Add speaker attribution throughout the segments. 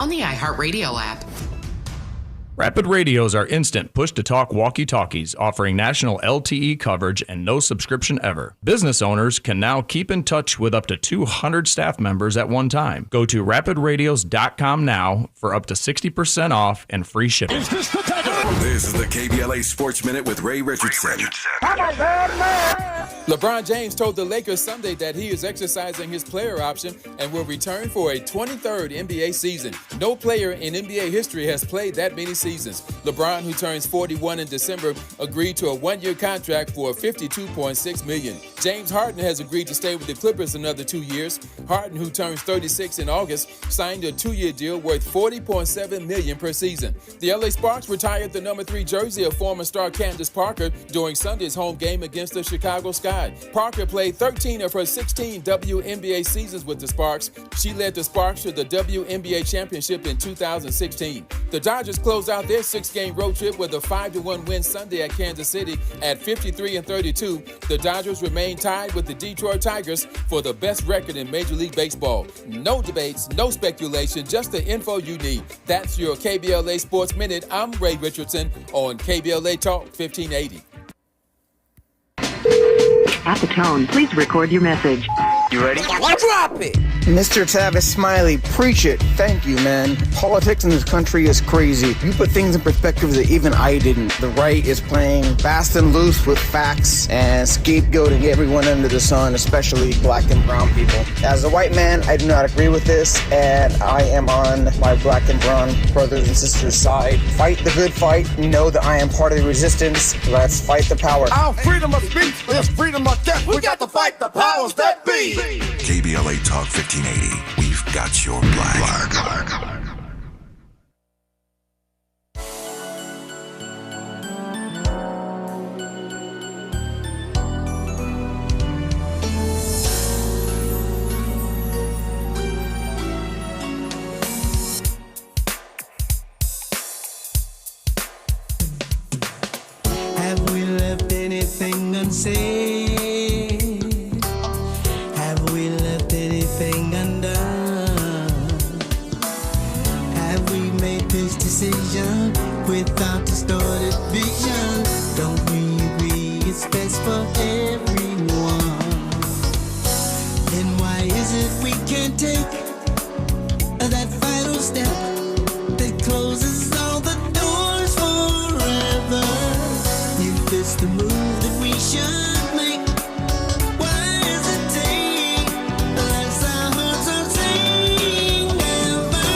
Speaker 1: on the iHeartRadio app.
Speaker 2: Rapid radios are instant push-to-talk walkie-talkies offering national LTE coverage and no subscription ever. Business owners can now keep in touch with up to 200 staff members at one time. Go to rapidradios.com now for up to 60% off and free shipping.
Speaker 3: This is the KBLA Sports Minute with Ray Richardson.
Speaker 4: LeBron James told the Lakers Sunday that he is exercising his player option and will return for a 23rd NBA season. No player in NBA history has played that many seasons. LeBron, who turns 41 in December, agreed to a one-year contract for $52.6 million. James Harden has agreed to stay with the Clippers another 2 years. Harden, who turns 36 in August, signed a 2-year deal worth $40.7 million per season. The LA Sparks retired the number 3 jersey of former star Candace Parker during Sunday's home game against the Chicago Sky. Parker played 13 of her 16 WNBA seasons with the Sparks. She led the Sparks to the WNBA championship in 2016. The Dodgers closed out their 6-game road trip with a 5-1 win Sunday at Kansas City at 53-32. The Dodgers remain tied with the Detroit Tigers for the best record in Major League Baseball. No debates, no speculation, just the info you need. That's your KBLA Sports Minute. I'm Ray Richardson on KBLA Talk 1580.
Speaker 5: At the tone, please record your message.
Speaker 6: You ready?
Speaker 7: Drop it!
Speaker 8: Mr. Tavis, Smiley, preach it. Thank you, man. Politics in this country is crazy. You put things in perspective that even I didn't. The right is playing fast and loose with facts and scapegoating everyone under the sun, especially black and brown people. As a white man, I do not agree with this, and I am on my black and brown brothers and sisters' side. Fight the good fight. We know that I am part of the resistance. Let's fight the power.
Speaker 7: Our freedom of speech is freedom of death. We got to fight the powers that be.
Speaker 3: KBLA Talk 1580. We've got your black.
Speaker 9: Have we left anything unsaid? Have we left anything undone? Have we made this decision without distorted vision? Don't we agree it's best for everyone? Then why is it we can't take that vital step that closes all the doors forever? If it's the move that we should make, why hesitate? Let's our hearts are saying never.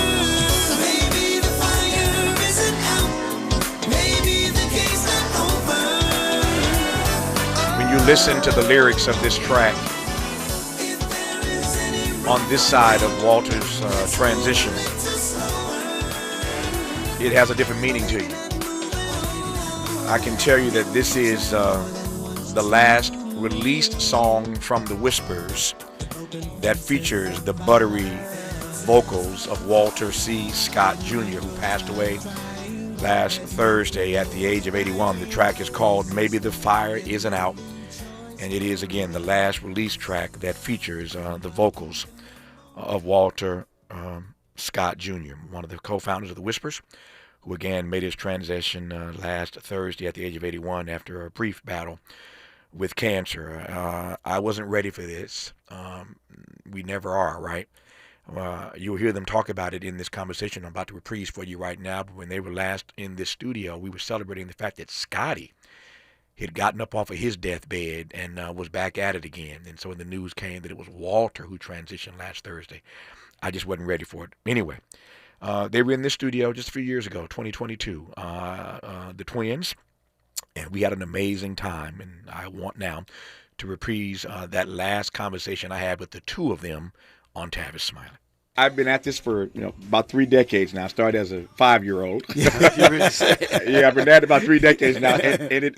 Speaker 9: Maybe the fire isn't out. Maybe the game's not over.
Speaker 6: When you listen to the lyrics of this track, on this side of Walter's transition, it has a different meaning to you. I can tell you that this is the last released song from the Whispers that features the buttery vocals of Walter C. Scott Jr., who passed away last Thursday at the age of 81. The track is called Maybe the Fire Isn't Out, and it is, again, the last release track that features the vocals of Walter Scott Jr., one of the co-founders of the Whispers, who again made his transition last Thursday at the age of 81 after a brief battle with cancer. I wasn't ready for this. We never are, right? You'll hear them talk about it in this conversation I'm about to reprise for you right now. But when they were last in this studio, we were celebrating the fact that Scotty had gotten up off of his deathbed and was back at it again. And so when the news came that it was Walter who transitioned last Thursday, I just wasn't ready for it. Anyway, they were in this studio just a few years ago, 2022, the twins, and we had an amazing time. And I want now to reprise that last conversation I had with the two of them on Tavis, Smiley.
Speaker 10: I've been at this for about 3 decades now. I started as a 5-year-old.
Speaker 6: Yeah,
Speaker 10: I've been at it about 3 decades now, and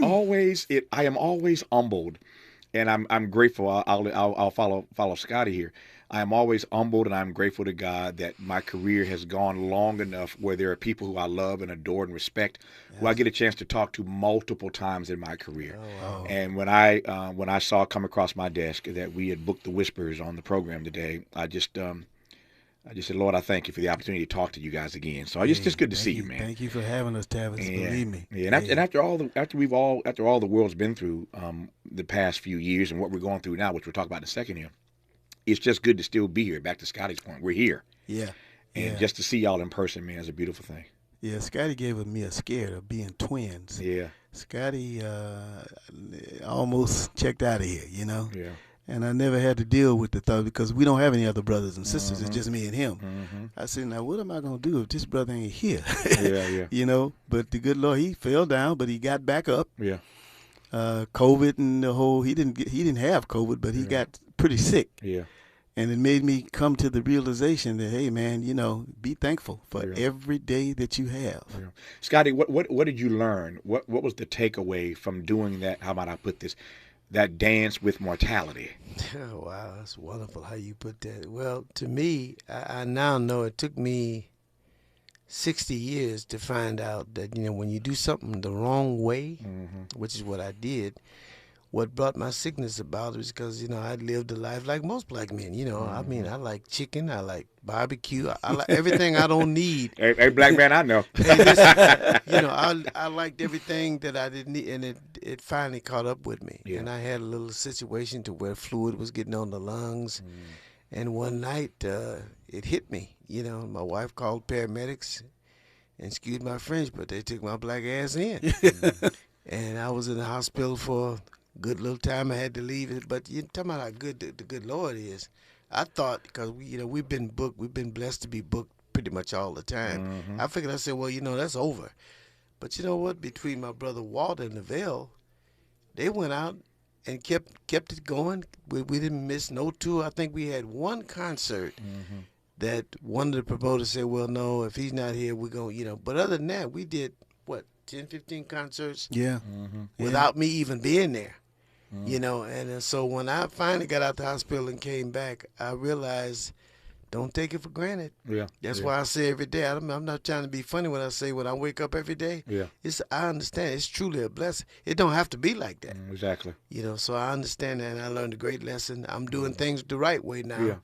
Speaker 10: I am always humbled, and I'm grateful. I'll follow Scotty here. I am always humbled, and I'm grateful to God that my career has gone long enough where there are people who I love and adore and respect, who I get a chance to talk to multiple times in my career. Oh, wow. And when I saw come across my desk that we had booked the Whispers on the program today, I just I just said, Lord, I thank you for the opportunity to talk to you guys again. So it's just good to see you, man.
Speaker 1: Thank you for having us, Tavis. Believe me.
Speaker 10: Yeah, and after all the world's been through the past few years and what we're going through now, which we'll talk about in a second here, it's just good to still be here. Back to Scotty's point, we're here.
Speaker 1: Yeah.
Speaker 10: And just to see y'all in person, man, is a beautiful thing.
Speaker 1: Yeah, Scotty gave me a scare of being twins.
Speaker 10: Yeah.
Speaker 1: Scotty almost checked out of here, you know?
Speaker 10: Yeah.
Speaker 1: And I never had to deal with the thought because we don't have any other brothers and sisters. It's just me and him. I said, now what am I going to do if this brother ain't here?
Speaker 10: Yeah.
Speaker 1: You know, but the good Lord, he fell down, but he got back up.
Speaker 10: Yeah.
Speaker 1: COVID and the whole, he didn't have COVID, but he got pretty sick.
Speaker 10: Yeah.
Speaker 1: And it made me come to the realization that, hey, man, you know, be thankful for every day that you have.
Speaker 10: Yeah. Scotty, what did you learn? What was the takeaway from doing that? How about I put this? That dance with mortality.
Speaker 11: Oh, wow, that's wonderful how you put that. Well, to me, I now know it took me 60 years to find out that, you know, when you do something the wrong way, which is what I did, what brought my sickness about was because, you know, I lived a life like most black men. You know, I mean, I like chicken, I like barbecue, I like everything I don't need.
Speaker 10: Hey, black man, I know.
Speaker 11: Hey, listen, you know, I liked everything that I didn't need, and it finally caught up with me.
Speaker 10: Yeah.
Speaker 11: And I had a little situation to where fluid was getting on the lungs, and one night it hit me. You know, my wife called paramedics, and excuse my French, but they took my black ass in. And I was in the hospital for good little time. I had to leave it, but you talking about how good the good Lord is. I thought because we've been booked, we've been blessed to be booked pretty much all the time. I figured, I said, well, you know, that's over. But you know what? Between my brother Walter and Lavelle, they went out and kept it going. We didn't miss no tour. I think we had one concert that one of the promoters said, well, no, if he's not here, we're going, you know. But other than that, we did, 10, 15 concerts without me even being there. You know, and so when I finally got out the hospital and came back, I realized don't take it for granted.
Speaker 10: Yeah.
Speaker 11: That's why I say every day, I'm not trying to be funny when I say when I wake up every day.
Speaker 10: Yeah.
Speaker 11: I understand. It's truly a blessing. It don't have to be like that.
Speaker 10: Exactly.
Speaker 11: You know, so I understand that, and I learned a great lesson. I'm doing things the right way now.
Speaker 10: Yeah.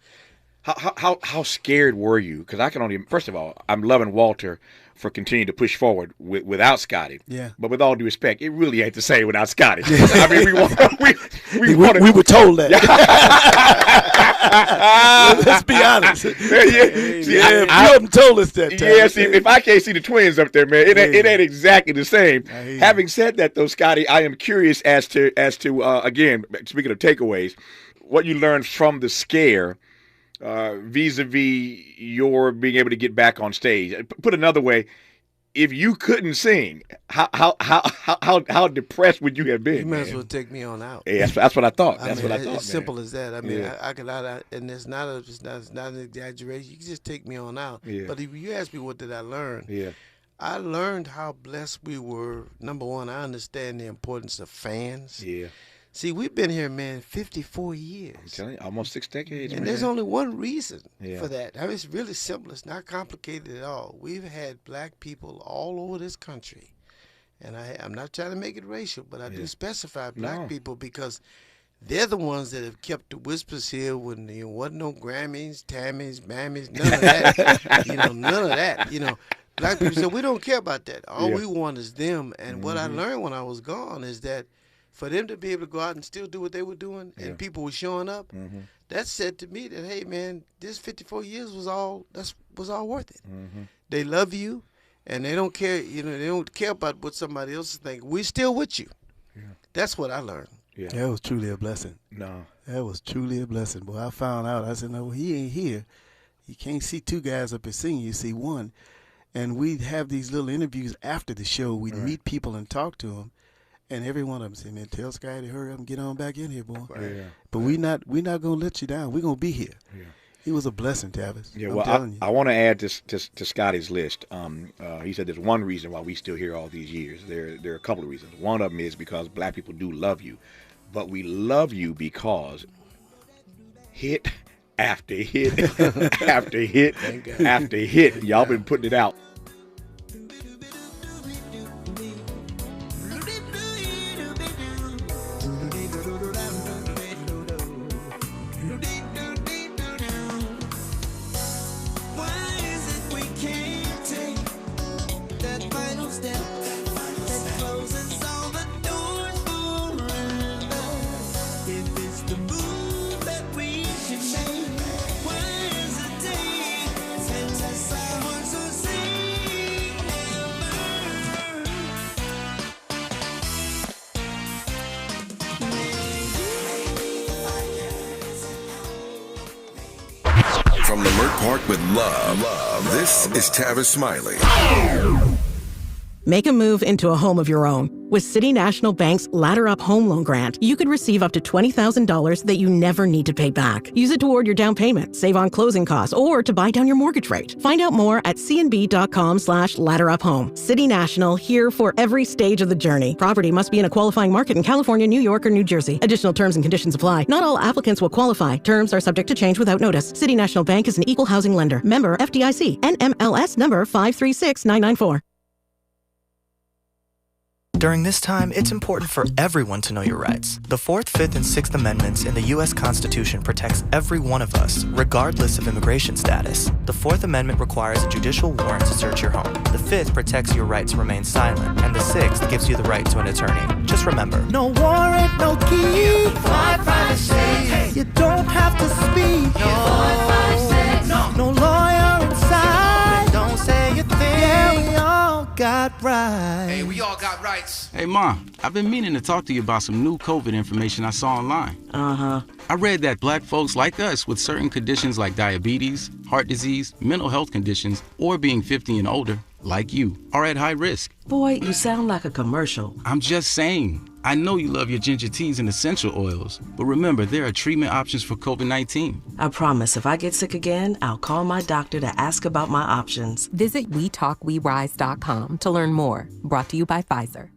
Speaker 10: How scared were you? Because I can only, first of all, I'm loving Walter for continuing to push forward without Scotty.
Speaker 1: Yeah.
Speaker 10: But with all due respect, it really ain't the same without Scotty. I mean,
Speaker 1: we were told that. Let's be honest. You told us that time.
Speaker 10: Yeah, see, if I can't see the twins up there, man, it ain't exactly the same. Having said that, though, Scotty, I am curious as to again, speaking of takeaways, what you learned from the scare. Vis-a-vis your being able to get back on stage. Put another way, if you couldn't sing, how depressed would you have been?
Speaker 11: You might as well take me on out.
Speaker 10: Yeah, that's what I thought.
Speaker 11: I mean,
Speaker 10: what I
Speaker 11: it's
Speaker 10: thought.
Speaker 11: As simple as that. I mean, I could, and it's not an exaggeration. You can just take me on out.
Speaker 10: Yeah.
Speaker 11: But if you ask me what did I learn,
Speaker 10: Yeah.
Speaker 11: I learned how blessed we were. Number one, I understand the importance of fans.
Speaker 10: Yeah.
Speaker 11: See, we've been here, man, 54 years.
Speaker 10: I'm telling you, almost 6 decades.
Speaker 11: And
Speaker 10: man.
Speaker 11: there's only one reason
Speaker 10: Yeah.
Speaker 11: for that. I mean, it's really simple. It's not complicated at all. We've had black people all over this country. And I'm not trying to make it racial, but I do specify black people because they're the ones that have kept the whispers here when there wasn't no Grammys, Tammys, Mammies, none of that. None of that. Black people say, we don't care about that. All we want is them. And what I learned when I was gone is that for them to be able to go out and still do what they were doing and people were showing up, that said to me that, hey, man, this 54 years was all worth it. They love you, and they don't care, they don't care about what somebody else is thinking. We're still with you. Yeah. That's what I learned.
Speaker 1: Yeah. That was truly a blessing.
Speaker 10: No.
Speaker 1: That was truly a blessing. Boy, I found out, I said, no, he ain't here. You can't see two guys up here singing, you see one. And we'd have these little interviews after the show. We'd meet people and talk to them. And every one of them said, man, tell Scotty to hurry up and get on back in here, boy. Yeah. But we're not going to let you down. We're going to be here. Yeah. It was a blessing, Tavis.
Speaker 10: Yeah, I want to add this to Scotty's list. He said there's one reason why we still here all these years. There are a couple of reasons. One of them is because black people do love you. But we love you because hit after hit after hit after hit. Y'all been putting it out.
Speaker 3: From Lamert Park with love. This is Tavis Smiley.
Speaker 12: Make a move into a home of your own. With City National Bank's Ladder Up Home Loan Grant, you could receive up to $20,000 that you never need to pay back. Use it toward your down payment, save on closing costs, or to buy down your mortgage rate. Find out more at cnb.com/ladderuphome. City National, here for every stage of the journey. Property must be in a qualifying market in California, New York, or New Jersey. Additional terms and conditions apply. Not all applicants will qualify. Terms are subject to change without notice. City National Bank is an equal housing lender. Member FDIC. NMLS number 536994.
Speaker 13: During this time, it's important for everyone to know your rights. The 4th, 5th, and 6th Amendments in the U.S. Constitution protects every one of us, regardless of immigration status. The 4th Amendment requires a judicial warrant to search your home. The 5th protects your right to remain silent, and the 6th gives you the right to an attorney. Just remember,
Speaker 9: No warrant, no key. 556. You don't have to speak. No 556. No lawyer inside. Don't say a thing. Yeah, we all got rights.
Speaker 14: Hey, we all got rights.
Speaker 15: Hey, Mom, I've been meaning to talk to you about some new COVID information I saw online.
Speaker 12: Uh-huh.
Speaker 15: I read that black folks like us with certain conditions like diabetes, heart disease, mental health conditions, or being 50 and older, like you, are at high risk.
Speaker 16: Boy, you sound like a commercial.
Speaker 15: I'm just saying. I know you love your ginger teas and essential oils, but remember, there are treatment options for COVID-19.
Speaker 16: I promise if I get sick again, I'll call my doctor to ask about my options.
Speaker 17: Visit WeTalkWeRise.com to learn more. Brought to you by Pfizer.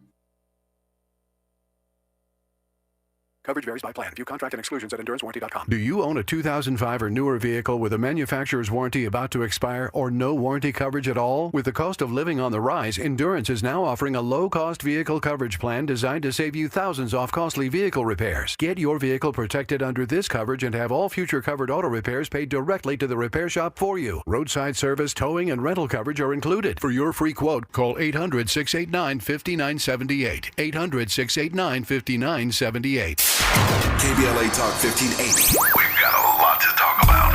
Speaker 18: Coverage varies by plan. View contract and exclusions at EnduranceWarranty.com.
Speaker 19: Do you own a 2005 or newer vehicle with a manufacturer's warranty about to expire or no warranty coverage at all? With the cost of living on the rise, Endurance is now offering a low-cost vehicle coverage plan designed to save you thousands off costly vehicle repairs. Get your vehicle protected under this coverage and have all future covered auto repairs paid directly to the repair shop for you. Roadside service, towing, and rental coverage are included. For your free quote, call 800-689-5978. 800-689-5978.
Speaker 3: KBLA Talk 1580. We've got a lot to talk about.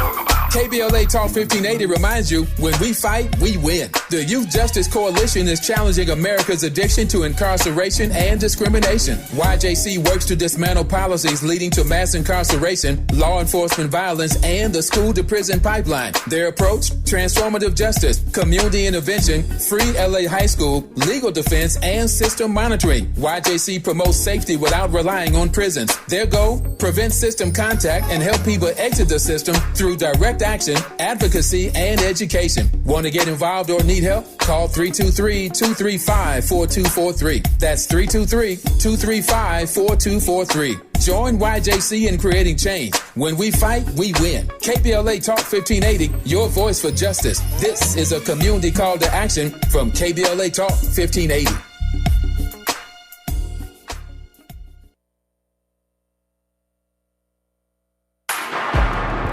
Speaker 4: KBLA Talk 1580 reminds you, when we fight, we win. The Youth Justice Coalition is challenging America's addiction to incarceration and discrimination. YJC works to dismantle policies leading to mass incarceration, law enforcement violence, and the school-to-prison pipeline. Their approach? Transformative justice, community intervention, free LA high school, legal defense, and system monitoring. YJC promotes safety without relying on prisons. Their goal? Prevent system contact and help people exit the system through direct action, advocacy, and education. Want to get involved or need help? Call 323-235-4243. That's 323-235-4243. Join YJC in creating change. When we fight, we win. KBLA Talk 1580, your voice for justice. This is a community call to action from KBLA Talk 1580.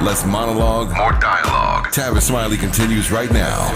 Speaker 3: Less monologue, more dialogue. Tavis Smiley continues right now.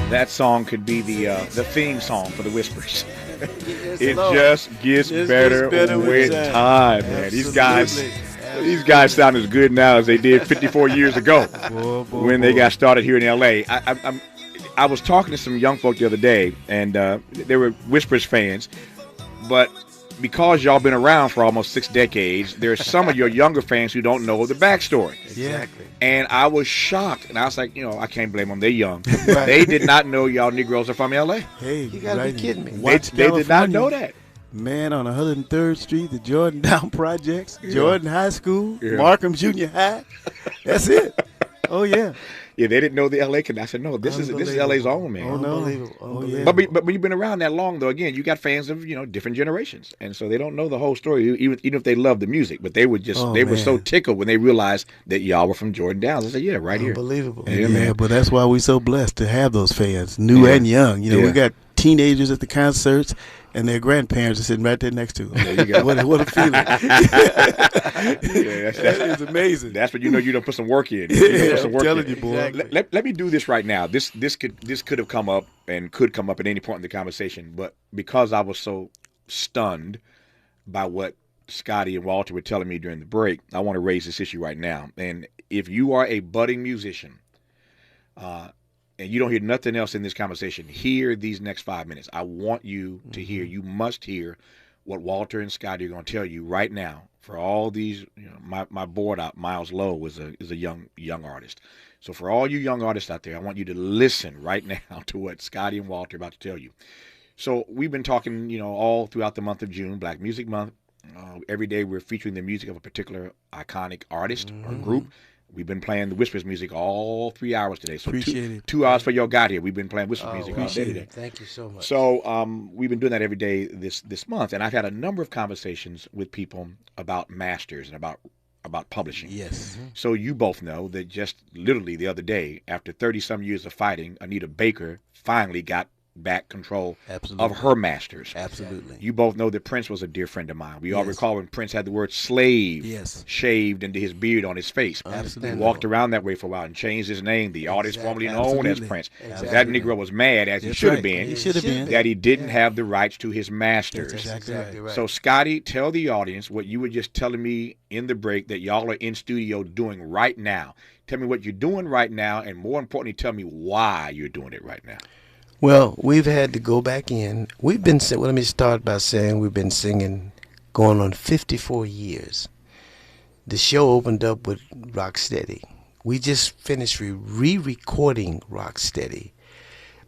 Speaker 6: That song could be the theme song for the Whispers. It just gets better with time, man. These guys sound as good now as they did 54 years ago when they got started here in LA.
Speaker 10: I was talking to some young folk the other day, and they were Whispers fans, but because y'all been around for almost 6 decades, there's some of your younger fans who don't know the backstory.
Speaker 11: Exactly.
Speaker 10: And I was shocked, and I was like, I can't blame them. They're young. They did not know y'all Negroes are from L.A.
Speaker 1: Hey,
Speaker 11: You gotta be kidding me.
Speaker 10: They did not know that.
Speaker 1: Man, on 103rd Street, the Jordan Down Projects, Jordan High School,
Speaker 10: Yeah.
Speaker 1: Markham Junior High. That's it. Oh, yeah.
Speaker 10: Yeah, they didn't know the L.A. connection. I said, no, this is L.A.'s own, man.
Speaker 1: Oh, no.
Speaker 11: Unbelievable.
Speaker 1: Oh, yeah.
Speaker 10: But when you've been around that long, though, again, you got fans of different generations, and so they don't know the whole story, even if they love the music. But they were were so tickled when they realized that y'all were from Jordan Downs. I said, yeah, right here.
Speaker 11: Unbelievable.
Speaker 10: Yeah, man.
Speaker 1: But that's why we're so blessed to have those fans, new and young. We got teenagers at the concerts, and their grandparents are sitting right there next to them.
Speaker 10: There you go.
Speaker 1: What a feeling.
Speaker 10: That
Speaker 1: is amazing.
Speaker 10: That's when you know you done put some work in.
Speaker 1: I'm telling you, boy.
Speaker 10: Exactly. Let me do this right now. This could have come up and could come up at any point in the conversation, but because I was so stunned by what Scotty and Walter were telling me during the break, I want to raise this issue right now. And if you are a budding musician, and you don't hear nothing else in this conversation, hear these next 5 minutes. I want you to hear. You must hear what Walter and Scotty are going to tell you right now. For all these, my board out, Miles Lowe is a young artist. So for all you young artists out there, I want you to listen right now to what Scotty and Walter are about to tell you. So we've been talking, all throughout the month of June, Black Music Month. Every day we're featuring the music of a particular iconic artist or group. We've been playing the Whispers music all 3 hours today. So two hours for y'all got here. We've been playing Whispers music all day today.
Speaker 11: Thank you so much.
Speaker 10: So we've been doing that every day this month, and I've had a number of conversations with people about masters and about publishing.
Speaker 1: Yes.
Speaker 10: So you both know that just literally the other day, after 30-some years of fighting, Anita Baker finally got back control of her masters.
Speaker 1: Absolutely.
Speaker 10: You both know that Prince was a dear friend of mine. We all recall when Prince had the word slave shaved into his beard on his face.
Speaker 1: Absolutely.
Speaker 10: He walked around that way for a while and changed his name, the artist formerly known as Prince. That Negro was mad, as he should have been, that he didn't have the rights to his masters.
Speaker 1: That's exactly right.
Speaker 10: So, Scotty, tell the audience what you were just telling me in the break that y'all are in studio doing right now. Tell me what you're doing right now, and more importantly, tell me why you're doing it right now.
Speaker 11: Well, we've had to go back in. We've been, let me start by saying we've been singing going on 54 years. The show opened up with Rocksteady. We just finished re-recording Rocksteady.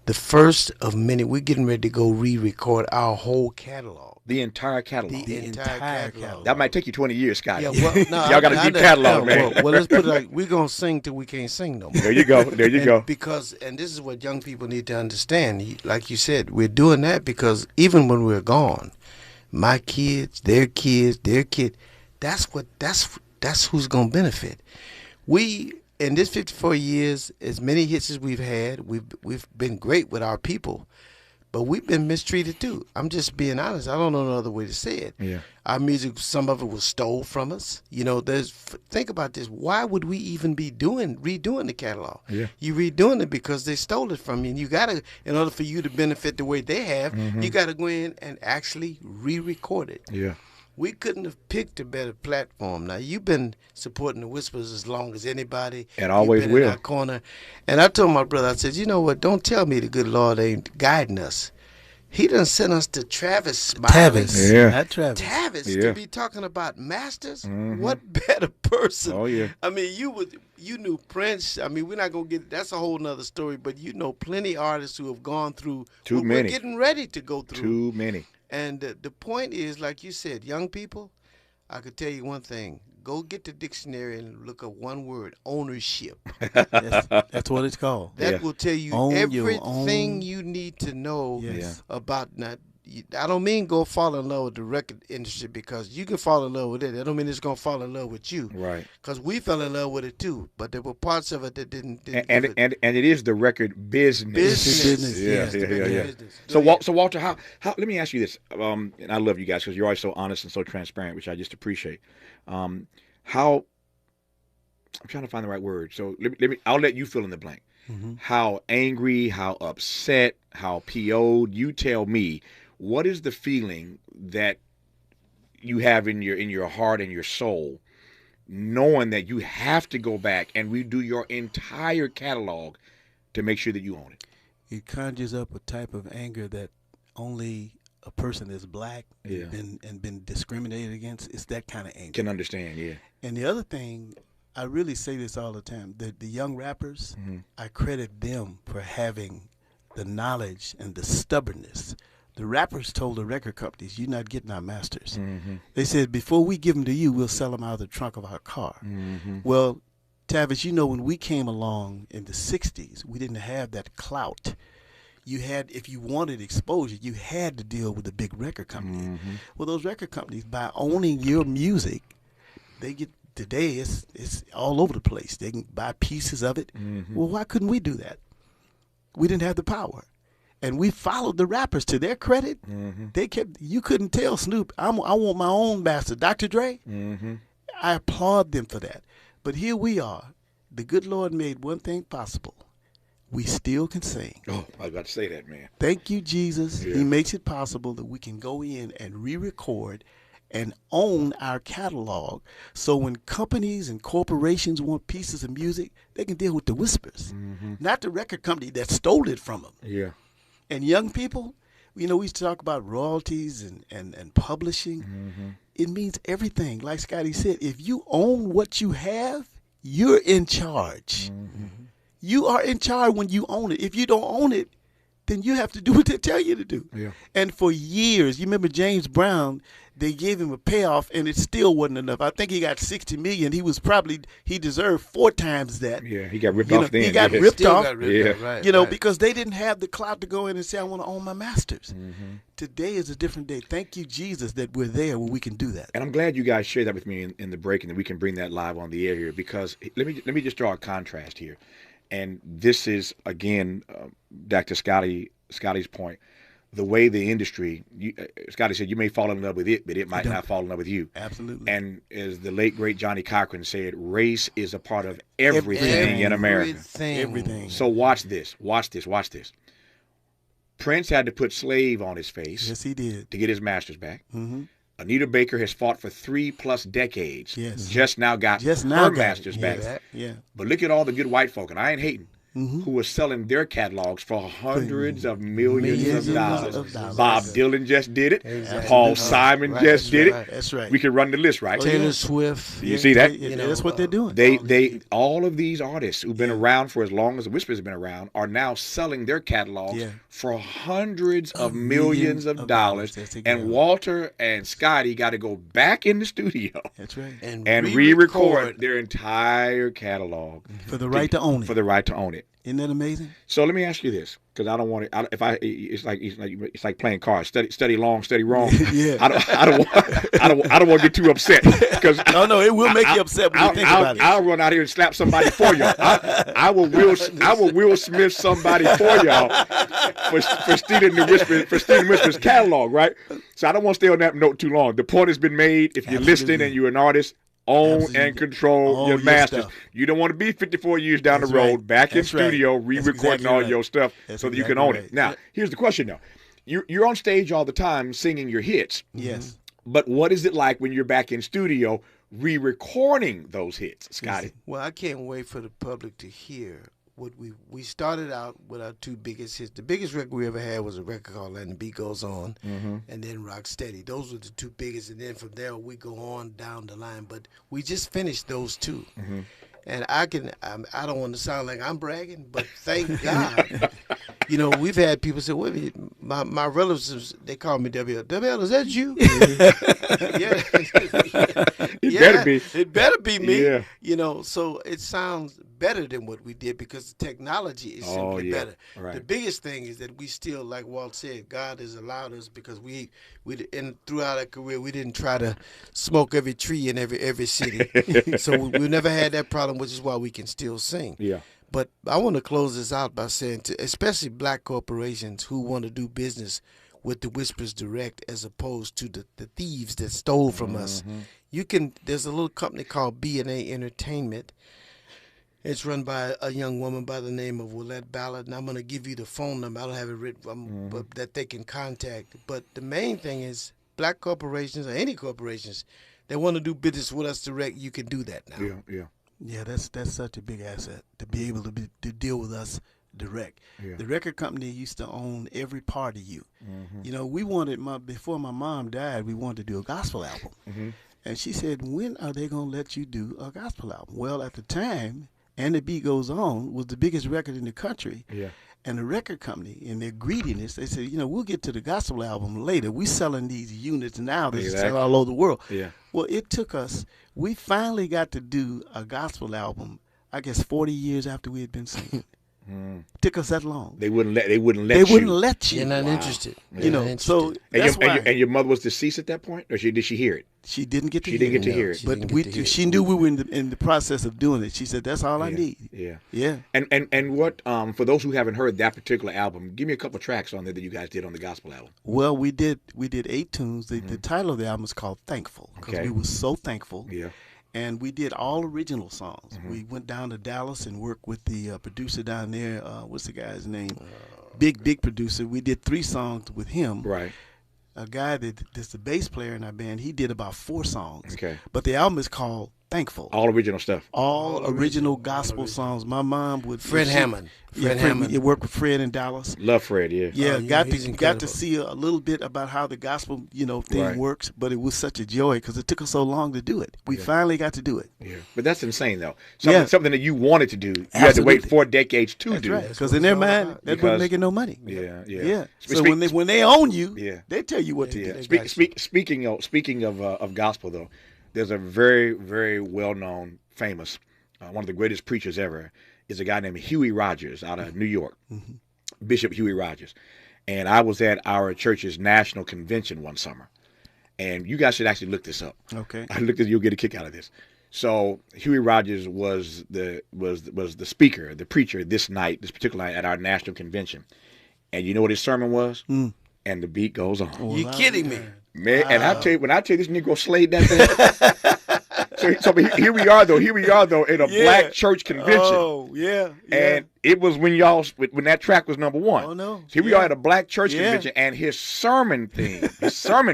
Speaker 11: The first of many. We're getting ready to go re-record our whole catalog.
Speaker 10: The entire catalog.
Speaker 11: The entire catalog.
Speaker 10: That might take you 20 years, Scotty.
Speaker 11: Yeah, well, no,
Speaker 10: y'all got a deep catalog, man.
Speaker 11: Well, let's put it like we're gonna sing till we can't sing no more.
Speaker 10: There you go. There you go.
Speaker 11: Because, and this is what young people need to understand. Like you said, we're doing that because even when we're gone, my kids, their kids, that's who's gonna benefit. We, in this 54 years, as many hits as we've had, we've been great with our people. But we've been mistreated too. I'm just being honest. I don't know no other way to say it.
Speaker 10: Yeah.
Speaker 11: Our music, some of it was stole from us. Think about this. Why would we even be redoing the catalog?
Speaker 10: Yeah.
Speaker 11: You redoing it because they stole it from you. And you gotta, in order for you to benefit the way they have, you gotta go in and actually re-record it.
Speaker 10: Yeah.
Speaker 11: We couldn't have picked a better platform. Now, you've been supporting the Whispers as long as anybody.
Speaker 10: And always
Speaker 11: You've been
Speaker 10: will.
Speaker 11: in our corner. And I told my brother, I said, you know what, don't tell me the good Lord ain't guiding us. He done sent us to Tavis.
Speaker 1: Tavis.
Speaker 10: Yeah.
Speaker 1: Not Travis.
Speaker 11: Tavis,
Speaker 10: Yeah.
Speaker 11: to be talking about masters? What better person?
Speaker 10: Oh, yeah.
Speaker 11: I mean, you knew Prince. I mean, we're not going to get, that's a whole nother story, but you know plenty of artists who have gone through.
Speaker 10: Too
Speaker 11: what
Speaker 10: many.
Speaker 11: We're getting ready to go through.
Speaker 10: Too many.
Speaker 11: And the point is, like you said, young people, I could tell you one thing. Go get the dictionary and look up one word, ownership.
Speaker 1: That's what it's called.
Speaker 11: That will tell you everything you need to know about. Now, I don't mean go fall in love with the record industry because you can fall in love with it. That don't mean it's going to fall in love with you.
Speaker 10: Right.
Speaker 11: Because we fell in love with it too, but there were parts of it that didn't
Speaker 10: And it is the record business.
Speaker 11: Business.
Speaker 10: Yeah. So Walter, how? Let me ask you this. And I love you guys because you're always so honest and so transparent, which I just appreciate. How? I'm trying to find the right word. So let me. I'll let you fill in the blank. How angry? How upset? How PO'd? You tell me. What is the feeling that you have in your heart and your soul, knowing that you have to go back and redo your entire catalog to make sure that you own it?
Speaker 1: it conjures up a type of anger that only a person that's black and been discriminated against. It's that kind of anger.
Speaker 10: Can understand, yeah.
Speaker 1: And the other thing, I really say this all the time, the young rappers, I credit them for having the knowledge and the stubbornness. The rappers told the record companies, you're not getting our masters. They said, before we give them to you, we'll sell them out of the trunk of our car. Well, Tavis, you know, when we came along in the 60s, we didn't have that clout. You had, if you wanted exposure, you had to deal with a big record company. Well, those record companies, by owning your music, they get, today it's all over the place. They can buy pieces of it. Well, why couldn't we do that? We didn't have the power. And we followed the rappers. To their credit, they kept, you couldn't tell Snoop, I want my own master. Dr. Dre, I applaud them for that. But here we are. The good Lord made one thing possible. We still can sing.
Speaker 10: Oh, I was about to say that, man.
Speaker 1: Thank you, Jesus.
Speaker 10: Yeah.
Speaker 1: He makes it possible that we can go in and re-record and own our catalog. So when companies and corporations want pieces of music, they can deal with the whispers, not the record company that stole it from them.
Speaker 10: Yeah.
Speaker 1: And young people, you know, we used to talk about royalties and publishing. It means everything. Like Scotty said, if you own what you have, you're in charge. You are in charge when you own it. If you don't own it, then you have to do what they tell you to do.
Speaker 10: Yeah.
Speaker 1: And for years, you remember James Brown, they gave him a payoff and it still wasn't enough. I think he got $60 million. He deserved 4 times that.
Speaker 10: Yeah, he got ripped off then.
Speaker 1: He got ripped off.
Speaker 10: Right,
Speaker 1: you know, because they didn't have the clout to go in and say, I want to own my masters. Today is a different day. Thank you, Jesus, that we're there where we can do that.
Speaker 10: And I'm glad you guys shared that with me in the break, and that we can bring that live on the air here, because let me just draw a contrast here. And this is, again, Dr. Scotty's point. The way the industry, Scotty said, you may fall in love with it, but it might not fall in love with you.
Speaker 1: Absolutely.
Speaker 10: And as the late, great Johnny Cochran said, race is a part of everything in America.
Speaker 1: Everything.
Speaker 10: So watch this. Prince had to put slave on his face.
Speaker 1: Yes, he did.
Speaker 10: To get his masters back. Anita Baker has fought for 3+ decades.
Speaker 1: Yes.
Speaker 10: Just now got her masters back.
Speaker 1: Yeah.
Speaker 10: But look at all the good white folk, and I ain't hating, who are selling their catalogs for hundreds of millions of dollars. Bob Dylan just did it.
Speaker 11: Exactly.
Speaker 10: Paul Simon just did it.
Speaker 1: That's right.
Speaker 10: We can run the list, right?
Speaker 11: Taylor Swift.
Speaker 10: You see that?
Speaker 1: That's what they're doing.
Speaker 10: They all of these artists who've been around for as long as the Whispers have been around are now selling their catalogs for hundreds of millions of dollars. And Walter and Scotty got to go back in the studio.
Speaker 1: That's right.
Speaker 10: And re-record their entire catalog
Speaker 1: for the right to own it.
Speaker 10: For the right to own it.
Speaker 1: Isn't that amazing?
Speaker 10: So let me ask you this, because I don't want to. It's like playing cards. Study long, study wrong.
Speaker 1: Yeah.
Speaker 10: I don't want to get too upset, because
Speaker 1: no, it will make you upset when you think about it.
Speaker 10: I'll run out here and slap somebody for y'all. I will Will Smith somebody for y'all for stealing the Whispers catalog, right? So I don't want to stay on that note too long. The point has been made. If you're listening and you're an artist, own and control your masters.
Speaker 1: Stuff.
Speaker 10: You don't want to be 54 years down the road, back in studio, re-recording all your stuff so that you can own it. Now, here's the question, though. You're on stage all the time singing your hits.
Speaker 1: Yes.
Speaker 10: But what is it like when you're back in studio re-recording those hits, Scotty?
Speaker 11: Well, I can't wait for the public to hear what we started out with our 2 biggest hits. The biggest record we ever had was a record called Let the Beat Goes On, and then Rock Steady. Those were the 2 biggest, and then from there we go on down the line. But we just finished those 2. And I don't want to sound like I'm bragging, but thank God. You know, we've had people say, wait a minute, my relatives, they call me WL. WL, is that you?
Speaker 10: It better be.
Speaker 11: It better be me.
Speaker 10: Yeah.
Speaker 11: You know, so it sounds better than what we did because the technology is simply better.
Speaker 10: Right.
Speaker 11: The biggest thing is that we still, like Walt said, God has allowed us, because we throughout our career, we didn't try to smoke every tree in every city. So we never had that problem, which is why we can still sing.
Speaker 10: Yeah.
Speaker 11: But I want to close this out by saying, especially black corporations who want to do business with the Whispers direct as opposed to the thieves that stole from us. There's a little company called B&A Entertainment. It's run by a young woman by the name of Willette Ballard, and I'm going to give you the phone number. I don't have it written, but that they can contact. But the main thing is black corporations or any corporations that want to do business with us direct, you can do that now.
Speaker 10: Yeah.
Speaker 1: Yeah, that's such a big asset to be able to deal with us direct.
Speaker 10: Yeah.
Speaker 1: The record company used to own every part of you.
Speaker 10: Mm-hmm.
Speaker 1: You know, we wanted, before my mom died, we wanted to do a gospel album.
Speaker 10: Mm-hmm.
Speaker 1: And she said, when are they going to let you do a gospel album? Well, at the time, And the Beat Goes On was the biggest record in the country.
Speaker 10: Yeah.
Speaker 1: And the record company, in their greediness, they said, you know, we'll get to the gospel album later. We're selling these units now that sell all over the world.
Speaker 10: Yeah.
Speaker 1: Well, it took us, we finally got to do a gospel album, I guess 40 years after we had been singing. It took us that long.
Speaker 10: They wouldn't let you.
Speaker 11: You're not interested.
Speaker 1: You know, so that's why.
Speaker 10: And your mother was deceased at that point, or did she hear it?
Speaker 1: She didn't get to
Speaker 10: She
Speaker 1: hear
Speaker 10: didn't get to hear it.
Speaker 1: But she knew we were in the process of doing it. She said, that's all I need.
Speaker 10: Yeah.
Speaker 1: Yeah.
Speaker 10: And what, for those who haven't heard that particular album, give me a couple tracks on there that you guys did on the gospel album.
Speaker 1: Well, we did 8 tunes. The title of the album is called Thankful, because we were so thankful.
Speaker 10: Yeah.
Speaker 1: And we did all original songs. We went down to Dallas and worked with the producer down there. What's the guy's name? Big producer. We did 3 songs with him.
Speaker 10: Right.
Speaker 1: A guy that's the bass player in our band, he did about 4 songs.
Speaker 10: Okay.
Speaker 1: But the album is called Thankful.
Speaker 10: All original stuff.
Speaker 1: All original gospel songs. My mom would.
Speaker 11: Fred Hammond.
Speaker 1: Fred Hammond. You worked with Fred in Dallas.
Speaker 10: Love Fred, yeah.
Speaker 1: Yeah, got to see a little bit about how the gospel, thing works, but it was such a joy because it took us so long to do it. We finally got to do it.
Speaker 10: Yeah, but that's insane though. Something that you wanted to do, you had to wait 4 decades to do.
Speaker 1: Right, because in their mind, they weren't making no money.
Speaker 10: Yeah.
Speaker 1: So when they own you, they tell you what to do.
Speaker 10: Speaking of gospel though, there's a very, very well-known, famous, one of the greatest preachers ever, is a guy named Huey Rogers out of New York, Bishop Huey Rogers. And I was at our church's national convention one summer. And you guys should actually look this up.
Speaker 1: Okay.
Speaker 10: I looked at you'll get a kick out of this. So Huey Rogers was the speaker, the preacher this particular night at our national convention. And you know what his sermon was? And the beat goes on.
Speaker 11: You kidding me?
Speaker 10: Man, and I tell you, when I tell you this Negro slayed that thing. so here we are though in a black church convention.
Speaker 1: Oh, yeah.
Speaker 10: And it was when that track was number 1.
Speaker 1: Oh, no.
Speaker 10: So here we are at a black church convention, and his sermon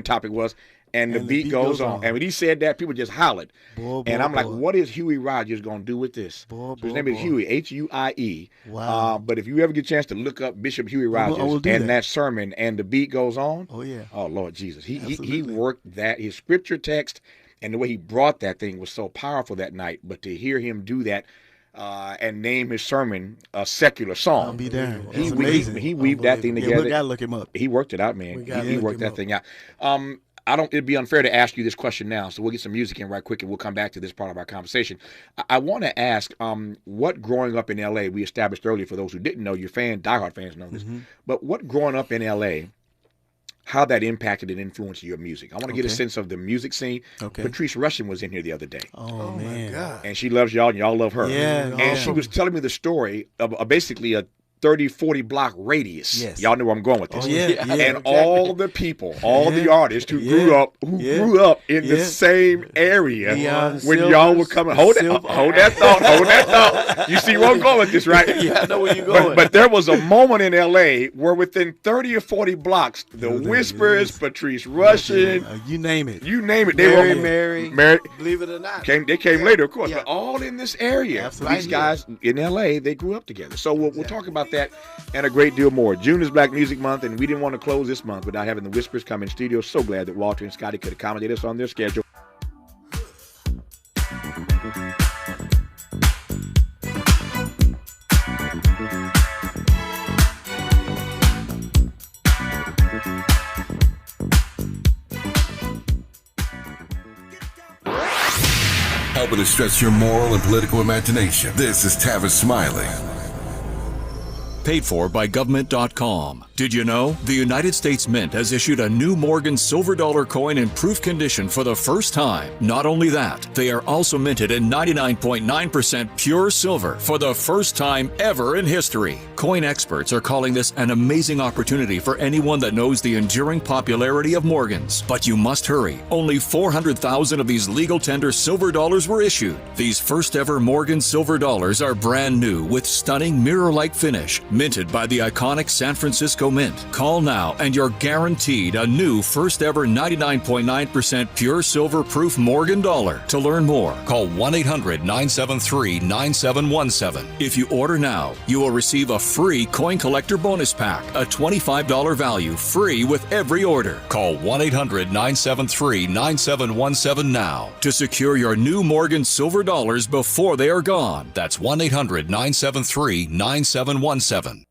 Speaker 10: topic was, and the beat goes on. And when he said that, people just hollered. And I'm like, what is Huey Rogers going to do with this? So his name is Huey, Huie.
Speaker 1: Wow.
Speaker 10: But if you ever get a chance to look up Bishop Huey Rogers and that sermon, and the beat goes on.
Speaker 1: Oh, yeah.
Speaker 10: Oh, Lord Jesus. He worked that, his scripture text, and the way he brought that thing was so powerful that night. But to hear him do that and name his sermon a secular song.
Speaker 1: I'll be there.
Speaker 10: He weaved that thing together.
Speaker 1: We got to look him up.
Speaker 10: He worked it out, man. He worked that thing out. It'd be unfair to ask you this question now, so we'll get some music in right quick and we'll come back to this part of our conversation. I want to ask, what growing up in LA, we established earlier for those who didn't know, diehard fans know this, but what growing up in LA, how that impacted and influenced your music. I want to get a sense of the music scene. Okay. Patrice Rushen was in here the other day.
Speaker 1: Oh man.
Speaker 11: My God.
Speaker 10: And she loves y'all and y'all love her.
Speaker 1: Yeah.
Speaker 10: And she was telling me the story of basically a 30, 40 block radius.
Speaker 1: Yes.
Speaker 10: Y'all know where I'm going with this.
Speaker 1: Oh, yeah.
Speaker 10: And
Speaker 1: exactly.
Speaker 10: all the people, the artists who grew up in the same area when y'all were coming. Hold that thought. You see where I'm going with this, right?
Speaker 1: Yeah, I know where you're going.
Speaker 10: But there was a moment in LA where within 30 or 40 blocks, the Whispers, Patrice Rushen,
Speaker 1: you name it.
Speaker 10: They
Speaker 11: Mary, believe it or not.
Speaker 10: They came later, of course, but all in this area.
Speaker 1: Absolutely.
Speaker 10: These guys in LA, they grew up together. So we'll talk about that and a great deal more. June is Black Music Month, and we didn't want to close this month without having the Whispers come in studio. So glad that Walter and Scotty could accommodate us on their schedule.
Speaker 3: Helping to stretch your moral and political imagination. This is Tavis Smiley.
Speaker 2: Paid for by government.com. Did you know? The United States Mint has issued a new Morgan silver dollar coin in proof condition for the first time. Not only that, they are also minted in 99.9% pure silver for the first time ever in history. Coin experts are calling this an amazing opportunity for anyone that knows the enduring popularity of Morgans. But you must hurry. Only 400,000 of these legal tender silver dollars were issued. These first ever Morgan silver dollars are brand new with stunning mirror-like finish, minted by the iconic San Francisco Mint. Call now and you're guaranteed a new first ever 99.9% pure silver proof Morgan dollar. To learn more, call 1-800-973-9717. If you order now, you will receive a
Speaker 14: free coin collector bonus pack, a $25 value, free with every order. Call 1-800-973-9717 now to secure your new Morgan silver dollars before they are gone. That's 1-800-973-9717.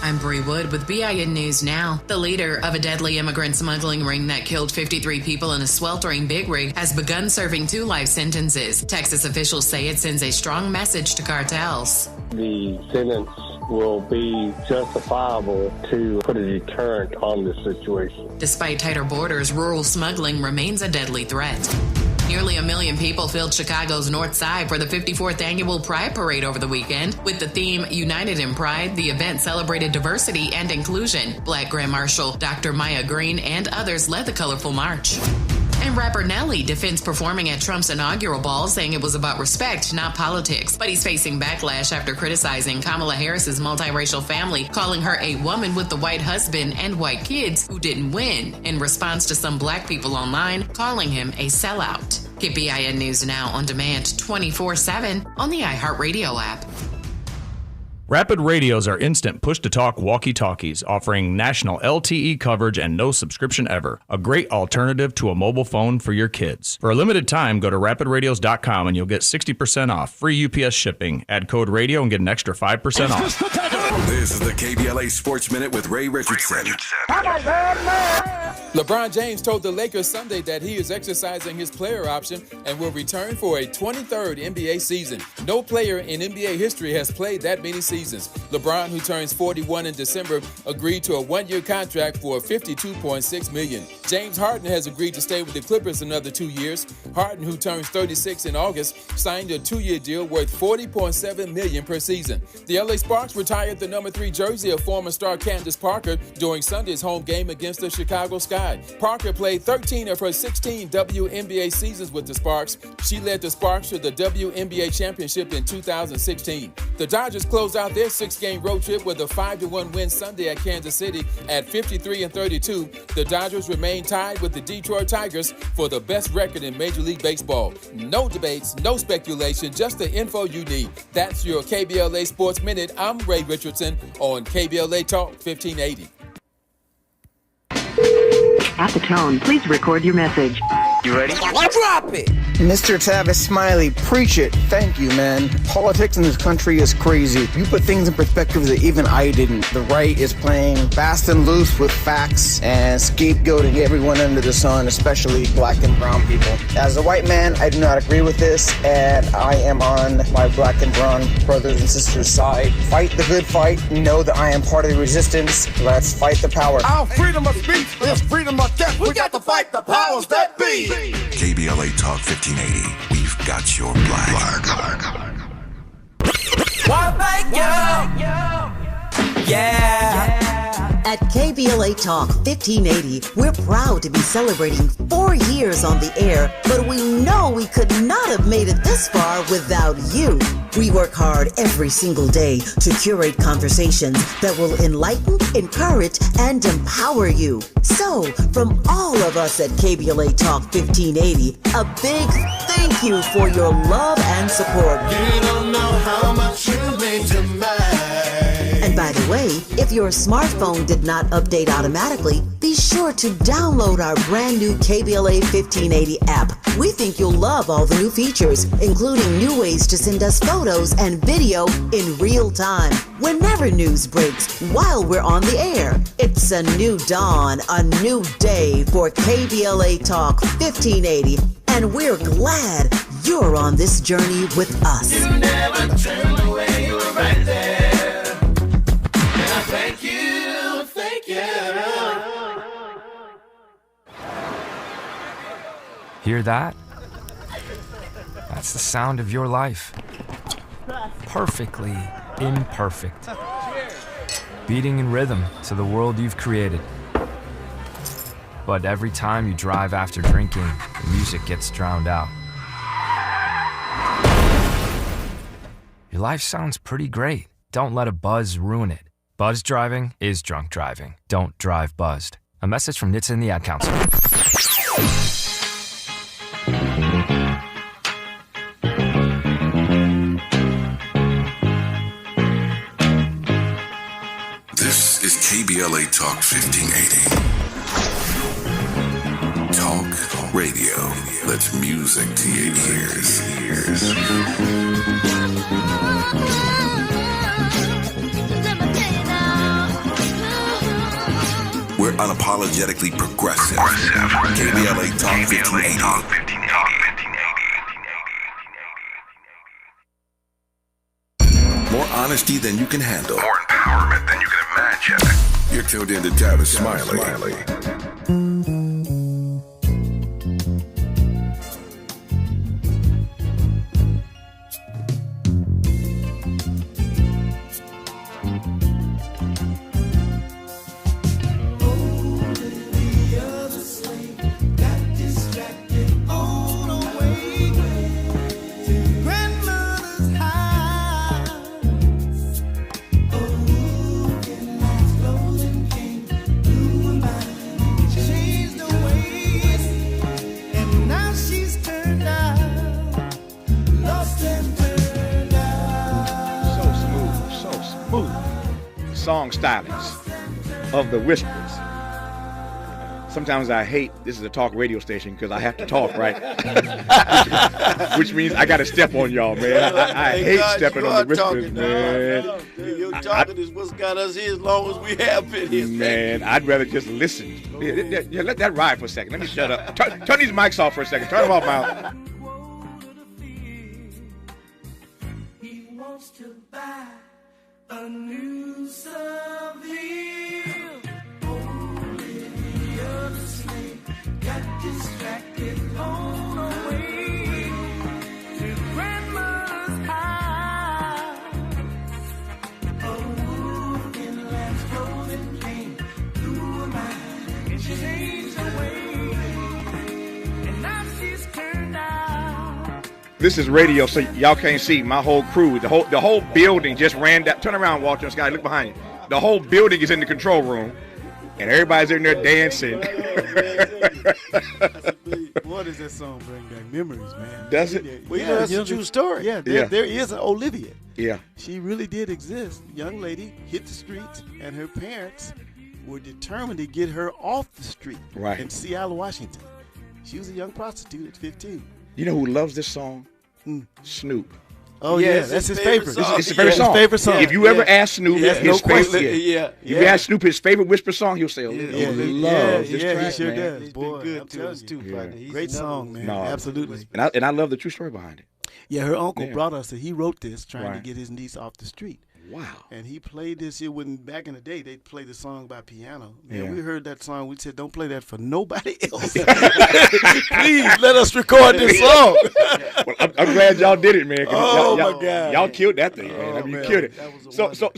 Speaker 20: I'm Bree Wood with BIN News Now. The leader of a deadly immigrant smuggling ring that killed 53 people in a sweltering big rig has begun serving 2 life sentences. Texas officials say it sends a strong message to cartels.
Speaker 21: The sentence will be justifiable to put a deterrent on this situation.
Speaker 20: Despite tighter borders, rural smuggling remains a deadly threat. Nearly 1 million people filled Chicago's North Side for the 54th annual Pride Parade over the weekend. With the theme United in Pride, the event celebrated diversity and inclusion. Black Grand Marshal Dr. Maya Green and others led the colorful march. And rapper Nelly defends performing at Trump's inaugural ball, saying it was about respect, not politics. But he's facing backlash after criticizing Kamala Harris's multiracial family, calling her a woman with the white husband and white kids who didn't win, in response to some black people online calling him a sellout. Get BIN News Now on demand 24/7 on the iHeartRadio app.
Speaker 2: Rapid Radios are instant push-to-talk walkie-talkies offering national LTE coverage and no subscription ever. A great alternative to a mobile phone for your kids. For a limited time, go to rapidradios.com and you'll get 60% off, free UPS shipping. Add code radio and get an extra 5% off.
Speaker 3: This is the KBLA Sports Minute with Ray Richardson.
Speaker 4: LeBron James told the Lakers Sunday that he is exercising his player option and will return for a 23rd NBA season. No player in NBA history has played that many seasons. LeBron, who turns 41 in December, agreed to a 1-year contract for $52.6 million. James Harden has agreed to stay with the Clippers another 2 years. Harden, who turns 36 in August, signed a 2-year deal worth $40.7 million per season. The LA Sparks retired the number 3 jersey of former star Candace Parker during Sunday's home game against the Chicago Sky. Parker played 13 of her 16 WNBA seasons with the Sparks. She led the Sparks to the WNBA championship in 2016. The Dodgers closed out their 6-game road trip with a 5-1 win Sunday at Kansas City at 53-32. The Dodgers remain tied with the Detroit Tigers for the best record in Major League Baseball. No debates, no speculation, just the info you need. That's your KBLA Sports Minute. I'm Ray Richardson on KBLA Talk 1580.
Speaker 5: At the tone, please record your message.
Speaker 8: You ready?
Speaker 5: Drop it!
Speaker 8: Mr. Tavis, Smiley, preach it. Thank you, man. Politics in this country is crazy. You put things in perspective that even I didn't. The right is playing fast and loose with facts and scapegoating everyone under the sun, especially black and brown people. As a white man, I do not agree with this, and I am on my black and brown brothers and sisters' side. Fight the good fight. Know that I am part of the resistance. Let's fight the power.
Speaker 7: Our freedom of speech is freedom of death. We got to fight the powers that be.
Speaker 3: KBLA Talk 1580. We've got your black.
Speaker 22: Yeah. At KBLA Talk 1580, we're proud to be celebrating 4 years on the air, but we know we could not have made it this far without you. We work hard every single day to curate conversations that will enlighten, encourage, and empower you. So, from all of us at KBLA Talk 1580, a big thank you for your love and support.
Speaker 7: You don't know how much you mean to me.
Speaker 22: And by the way, if your smartphone did not update automatically, be sure to download our brand new KBLA 1580 app. We think you'll love all the new features, including new ways to send us photos and video in real time. Whenever news breaks, while we're on the air, it's a new dawn, a new day for KBLA Talk 1580. And we're glad you're on this journey with us.
Speaker 7: You never turned away, you were right there. Thank you, thank you.
Speaker 23: Hear that? That's the sound of your life. Perfectly imperfect. Beating in rhythm to the world you've created. But every time you drive after drinking, the music gets drowned out. Your life sounds pretty great. Don't let a buzz ruin it. Buzz driving is drunk driving. Don't drive buzzed. A message from NHTSA and the Ad Council.
Speaker 3: KBLA Talk 1580. Talk radio. That's music to your ears. We're unapologetically progressive. KBLA Talk 1580. More honesty than you can handle. More empowerment than you can imagine. You're tuned in to Tavis Smiley.
Speaker 10: Song stylings of the Whispers. Sometimes I hate, this is a talk radio station because I have to talk, right? which means I got to step on y'all, man. I hate stepping on the Whispers, man.
Speaker 11: Your talking is what's got us here as long as we have been here.
Speaker 10: Man, I'd rather just listen. Yeah, let that ride for a second. Let me shut up. Turn these mics off for a second. Turn them off, Miles.
Speaker 7: He wants to buy a new Seville. Olivia the slave got distracted on her way to grandma's house. A wolf in lamb's clothing came through her mind and she changed her ways, and now she's turned out.
Speaker 10: This is radio, so y'all can't see my whole crew. The whole building just ran down. Turn around, Walter Scott. Look behind you. The whole building is in the control room, and everybody's in there dancing.
Speaker 1: What does that song bring back? Memories, man.
Speaker 10: Does it?
Speaker 11: Well, that's a true story.
Speaker 1: Yeah, there is an Olivia.
Speaker 10: Yeah.
Speaker 1: She really did exist. Young lady hit the streets, and her parents were determined to get her off the street in Seattle, Washington. She was a young prostitute at 15.
Speaker 10: You know who loves this song? Snoop.
Speaker 1: Oh yeah, that's his favorite.
Speaker 10: It's his favorite song.
Speaker 1: His favorite song.
Speaker 10: If you ever ask Snoop his favorite,
Speaker 11: if
Speaker 10: you ask Snoop his favorite Whisper song, he'll say, "Loves this track,
Speaker 1: he sure
Speaker 10: man."
Speaker 1: does. Boy,
Speaker 11: good to us too, partner.
Speaker 1: Great song, man. Absolutely.
Speaker 10: And I love the true story behind it.
Speaker 1: Yeah, her uncle brought us that he wrote this trying to get his niece off the street.
Speaker 10: Wow.
Speaker 1: And he played this here when back in the day they played the song by piano. Man, we heard that song. We said, don't play that for nobody else. Please let us record this song.
Speaker 10: Well, I'm glad y'all did it, man.
Speaker 1: Oh my God.
Speaker 10: Y'all killed that thing, man. I mean,
Speaker 1: man.
Speaker 10: you killed it.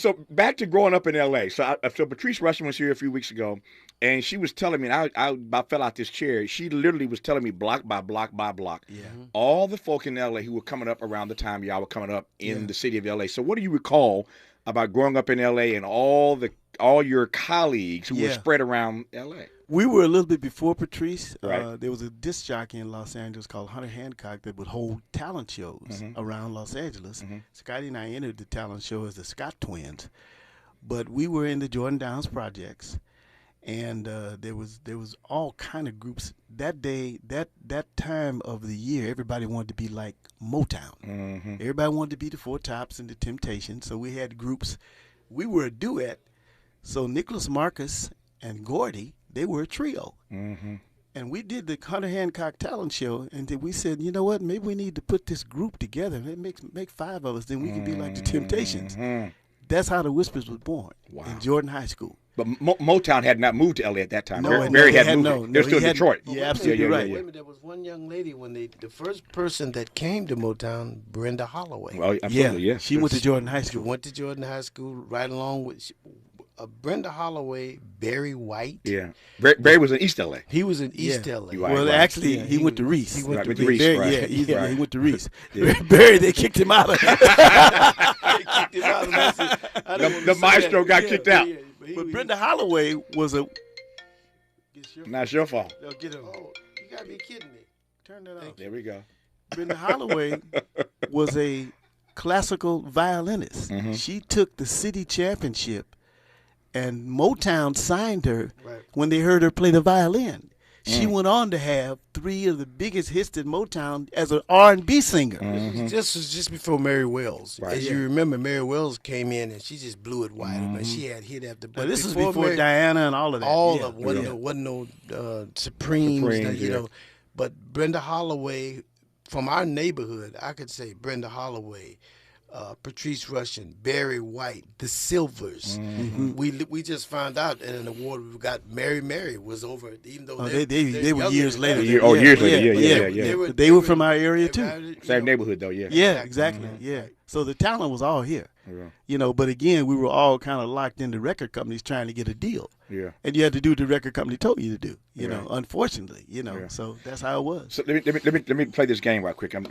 Speaker 10: So back to growing up in LA. So Patrice Rushen was here a few weeks ago, and she was telling me, and I about fell out this chair. She literally was telling me block by block by block. Yeah. All the folk in LA who were coming up around the time y'all were coming up in the city of LA. So what do you recall about growing up in LA and all your colleagues who were spread around LA?
Speaker 1: We were a little bit before Patrice.
Speaker 10: Right.
Speaker 1: There was a disc jockey in Los Angeles called Hunter Hancock that would hold talent shows around Los Angeles. Scotty and I entered the talent show as the Scott Twins, but we were in the Jordan Downs projects, and there was all kind of groups that day. That time of the year, everybody wanted to be like Motown. Everybody wanted to be the Four Tops and the Temptations. So we had groups. We were a duet. So Nicholas Marcus and Gordy, they were a trio. And we did the Hunter Hancock talent show, and then we said, you know what, maybe we need to put this group together and make 5 of us, then we can be like the Temptations. That's how the Whispers was born in Jordan High School.
Speaker 10: But Motown had not moved to LA at that time.
Speaker 1: No,
Speaker 10: Barry had moved. They're still in Detroit.
Speaker 1: Yeah, absolutely right.
Speaker 11: Wait a minute, there was one young lady when the first person that came to Motown, Brenda Holloway.
Speaker 10: Well, absolutely, yeah.
Speaker 1: She went to Jordan High School.
Speaker 11: She went to Jordan High School right along with Brenda Holloway, Barry White.
Speaker 10: Yeah. Barry was in East LA.
Speaker 11: He was in East LA.
Speaker 1: Well, actually, he went to Reese.
Speaker 11: He went to
Speaker 10: Reese.
Speaker 1: Barry, he went to Reese. Barry, they kicked him out.
Speaker 10: The maestro got kicked out.
Speaker 1: But Brenda Holloway was a...
Speaker 10: Not your fault.
Speaker 1: No, get him.
Speaker 11: Oh, you got to be kidding me.
Speaker 1: Turn that off.
Speaker 10: There we go.
Speaker 1: Brenda Holloway was a classical violinist. She took the city championship and Motown signed her when they heard her play the violin. She went on to have 3 of the biggest hits in Motown as an R&B singer.
Speaker 11: This was just before Mary Wells. As you remember, Mary Wells came in and she just blew it wide open. She had hit after.
Speaker 1: But this was before Diana and all of that.
Speaker 11: All of wasn't no Supremes, you know. But Brenda Holloway, from our neighborhood, I could say Brenda Holloway, Patrice Rushen, Barry White, the Silvers. We just found out in an award we got. Mary was over, even though
Speaker 1: they were years later.
Speaker 10: Years later.
Speaker 1: They were from our area too.
Speaker 10: Same neighborhood though.
Speaker 1: Yeah, exactly. Yeah. So the talent was all here. You know, but again, we were all kind of locked into record companies trying to get a deal.
Speaker 10: Yeah.
Speaker 1: And you had to do what the record company told you to do. You know, unfortunately, you know. So that's how it was.
Speaker 10: So let me play this game right quick. I'll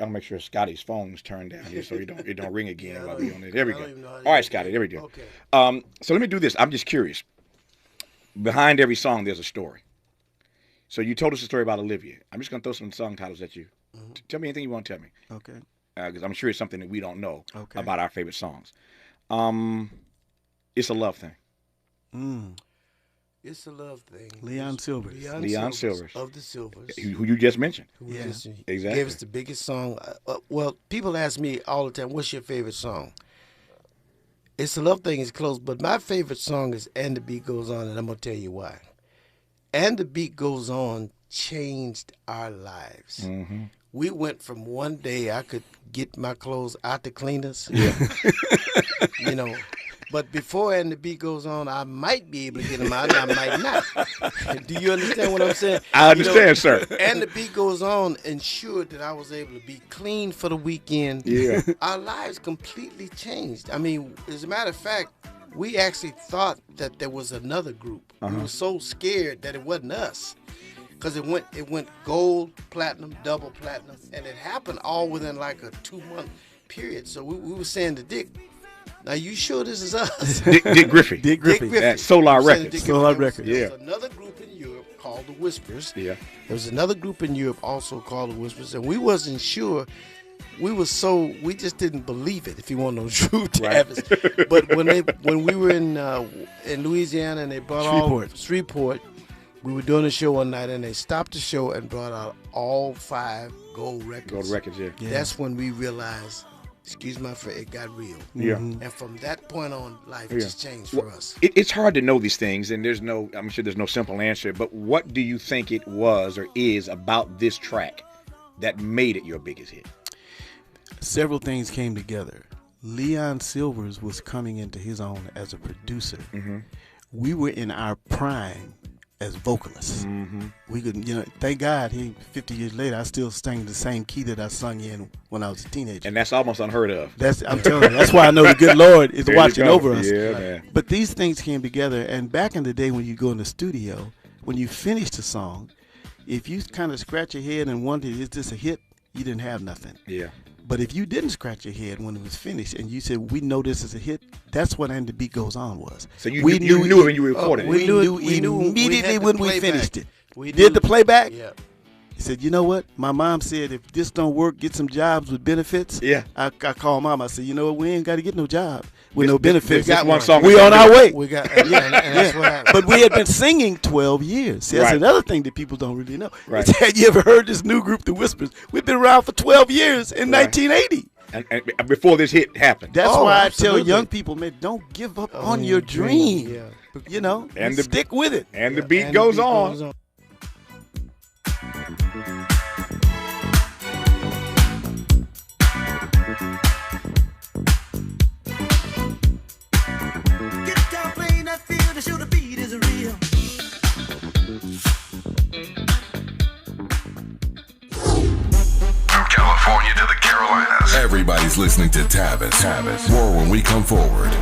Speaker 10: make sure Scotty's phone's turned down here so it don't ring again while we on it. There we go. All right, Scotty. There we go. Okay. So let me do this. I'm just curious. Behind every song, there's a story. So you told us a story about Olivia. I'm just gonna throw some song titles at you. Tell me anything you want to tell me.
Speaker 1: Okay.
Speaker 10: Because I'm sure it's something that we don't know about our favorite songs. It's a Love Thing.
Speaker 11: It's a Love Thing.
Speaker 1: Leon Silvers.
Speaker 10: Leon Silvers.
Speaker 11: Of the Silvers.
Speaker 10: Who you just mentioned.
Speaker 11: Exactly. Gave us the biggest song. Well, people ask me all the time, what's your favorite song? It's a Love Thing is close, but my favorite song is And the Beat Goes On, and I'm going to tell you why. And the Beat Goes On changed our lives. We went from one day I could get my clothes out the cleaners, you know, but before And the Beat Goes On, I might be able to get them out, and I might not. Do you understand what I'm saying?
Speaker 10: I understand, sir.
Speaker 11: And the Beat Goes On ensured that I was able to be clean for the weekend.
Speaker 10: Yeah.
Speaker 11: Our lives completely changed. I mean, as a matter of fact, we actually thought that there was another group. We were so scared that it wasn't us. Because it went gold, platinum, double platinum, and it happened all within like a 2-month period. So we were saying to Dick, now you sure this is us?
Speaker 10: Dick Griffey.
Speaker 1: Dick Griffey.
Speaker 10: At Solar Records.
Speaker 1: Solar Records.
Speaker 11: There was another group in Europe called the Whispers.
Speaker 10: Yeah.
Speaker 11: There was another group in Europe also called the Whispers, and we wasn't sure. We just didn't believe it, if you want no truth, Tavis. But when we were in Louisiana and they brought Shreveport, we were doing a show one night and they stopped the show and brought out all 5 gold records.
Speaker 10: Gold records, yeah.
Speaker 11: That's when we realized, excuse my friend, it got real.
Speaker 10: Yeah.
Speaker 11: And from that point on, life just changed for us.
Speaker 10: It's hard to know these things, and I'm sure there's no simple answer, but what do you think it was or is about this track that made it your biggest hit?
Speaker 1: Several things came together. Leon Silvers was coming into his own as a producer. We were in our prime as vocalists. We could, thank God, 50 years later, I still sang the same key that I sung in when I was a teenager.
Speaker 10: And that's almost unheard of.
Speaker 1: I'm telling you, that's why I know the good Lord is watching over us.
Speaker 10: Yeah, man.
Speaker 1: But these things came together, and back in the day when you go in the studio, when you finish the song, if you kind of scratch your head and wondered, is this a hit? You didn't have nothing.
Speaker 10: Yeah.
Speaker 1: But if you didn't scratch your head when it was finished and you said, we know this is a hit, that's what And the Beat Goes On was.
Speaker 10: So you knew it when you recorded it.
Speaker 1: We knew immediately when we finished it. We did the playback.
Speaker 11: Yeah.
Speaker 1: He said, you know what? My mom said, if this don't work, get some jobs with benefits.
Speaker 10: Yeah.
Speaker 1: I called Mom. I said, you know what? We ain't got to get no job with no benefits.
Speaker 10: Got one song.
Speaker 1: We on our way.
Speaker 11: We got, and that's what happened.
Speaker 1: But we had been singing 12 years. See, that's another thing that people don't really know.
Speaker 10: Right.
Speaker 1: Had you ever heard this new group, The Whispers? We've been around for 12 years in 1980.
Speaker 10: And before this hit happened.
Speaker 1: That's why I tell young people, man, don't give up on your dream.
Speaker 11: Yeah.
Speaker 1: You know,
Speaker 10: and
Speaker 1: stick with it.
Speaker 10: And the beat goes on.
Speaker 7: Get down, playing that field to show the beat is real.
Speaker 3: California to the Carolinas. Everybody's listening to Tavis. More when we come forward.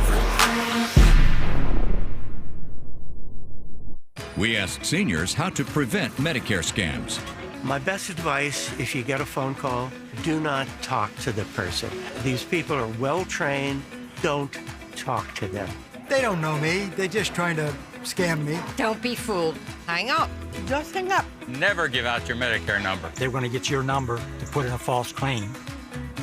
Speaker 14: We ask seniors how to prevent Medicare scams.
Speaker 9: My best advice, if you get a phone call, do not talk to the person. These people are well trained. Don't talk to them.
Speaker 12: They don't know me. They're just trying to scam me.
Speaker 13: Don't be fooled. Hang up. Just hang up.
Speaker 24: Never give out your Medicare number.
Speaker 12: They're going to get your number to put in a false claim.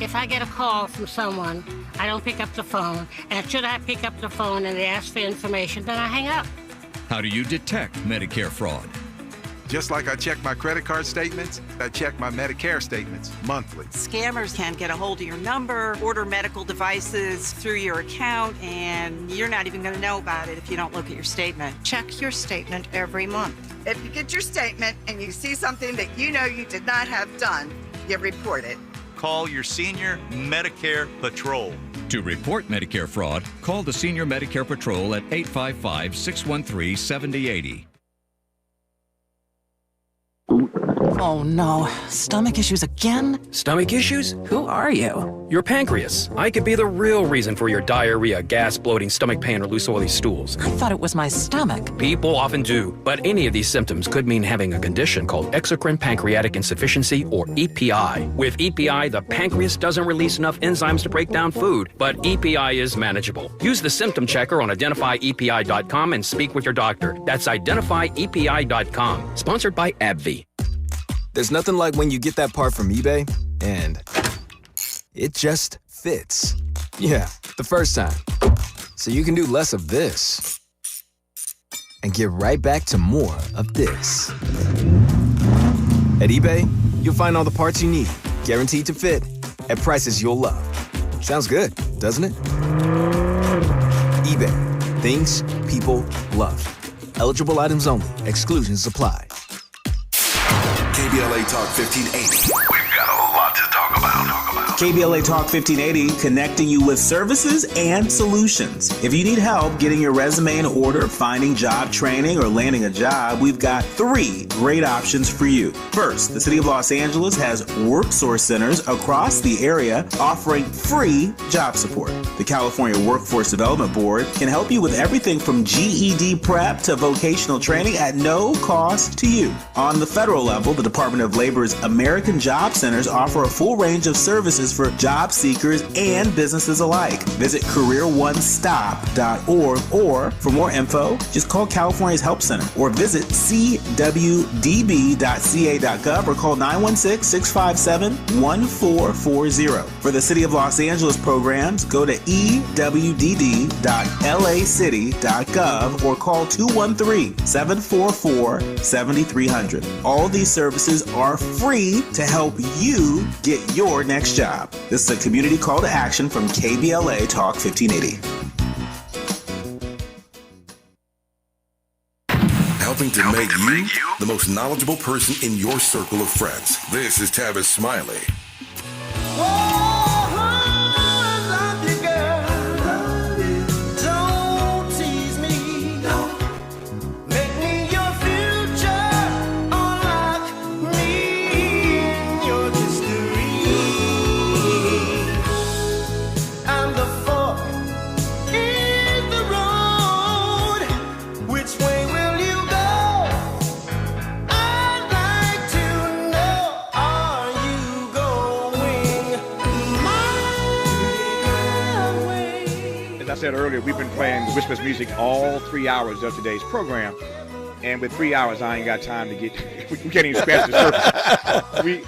Speaker 13: If I get a call from someone
Speaker 15: I don't pick up the phone. And should I pick up the phone and they ask for information, then I hang up.
Speaker 14: How do you detect Medicare fraud?
Speaker 16: Just like I check my credit card statements, I check my Medicare statements monthly.
Speaker 17: Scammers can get a hold of your number, order medical devices through your account, and you're not even going to know about it if you don't look at your statement.
Speaker 13: Check your statement every month.
Speaker 18: If you get your statement and you see something that you know you did not have done, you report it.
Speaker 25: Call your senior Medicare Patrol.
Speaker 14: To report Medicare fraud, call the Senior Medicare Patrol at 855-613-7080.
Speaker 26: Oh no, stomach issues again?
Speaker 27: Stomach issues?
Speaker 26: Who are you?
Speaker 27: Your pancreas. I could be the real reason for your diarrhea, gas, bloating, stomach pain, or loose oily stools.
Speaker 26: I thought it was my stomach.
Speaker 27: People often do, but any of these symptoms could mean having a condition called exocrine pancreatic insufficiency, or EPI. With EPI, the pancreas doesn't release enough enzymes to break down food, but EPI is manageable. Use the symptom checker on identifyepi.com and speak with your doctor. That's identifyepi.com. Sponsored by AbbVie.
Speaker 28: There's nothing like when you get that part from eBay and it just fits. Yeah, the first time. So you can do less of this and get right back to more of this. At eBay, you'll find all the parts you need, guaranteed to fit, at prices you'll love. Sounds good, doesn't it? eBay, things people love. Eligible items only. Exclusions apply.
Speaker 3: KBLA Talk 1580. We've got a lot to talk about.
Speaker 29: KBLA Talk 1580, connecting you with services and solutions. If you need help getting your resume in order, finding job training, or landing a job, we've got 3 great options for you. First, the City of Los Angeles has worksource centers across the area offering free job support. The California Workforce Development Board can help you with everything from GED prep to vocational training at no cost to you. On the federal level, the Department of Labor's American Job Centers offer a full range of services for job seekers and businesses alike. Visit careeronestop.org, or for more info, just call California's Help Center or visit cwdb.ca.gov or call 916-657-1440. For the City of Los Angeles programs, go to ewdd.lacity.gov or call 213-744-7300. All these services are free to help you get your next job. This is a community call to action from KBLA Talk 1580.
Speaker 3: Helping to make you the most knowledgeable person in your circle of friends. This is Tavis Smiley.
Speaker 6: I said earlier, we've been playing the Whispers music all 3 hours of today's program, and with 3 hours, I ain't got time to get. We can't even scratch the surface. We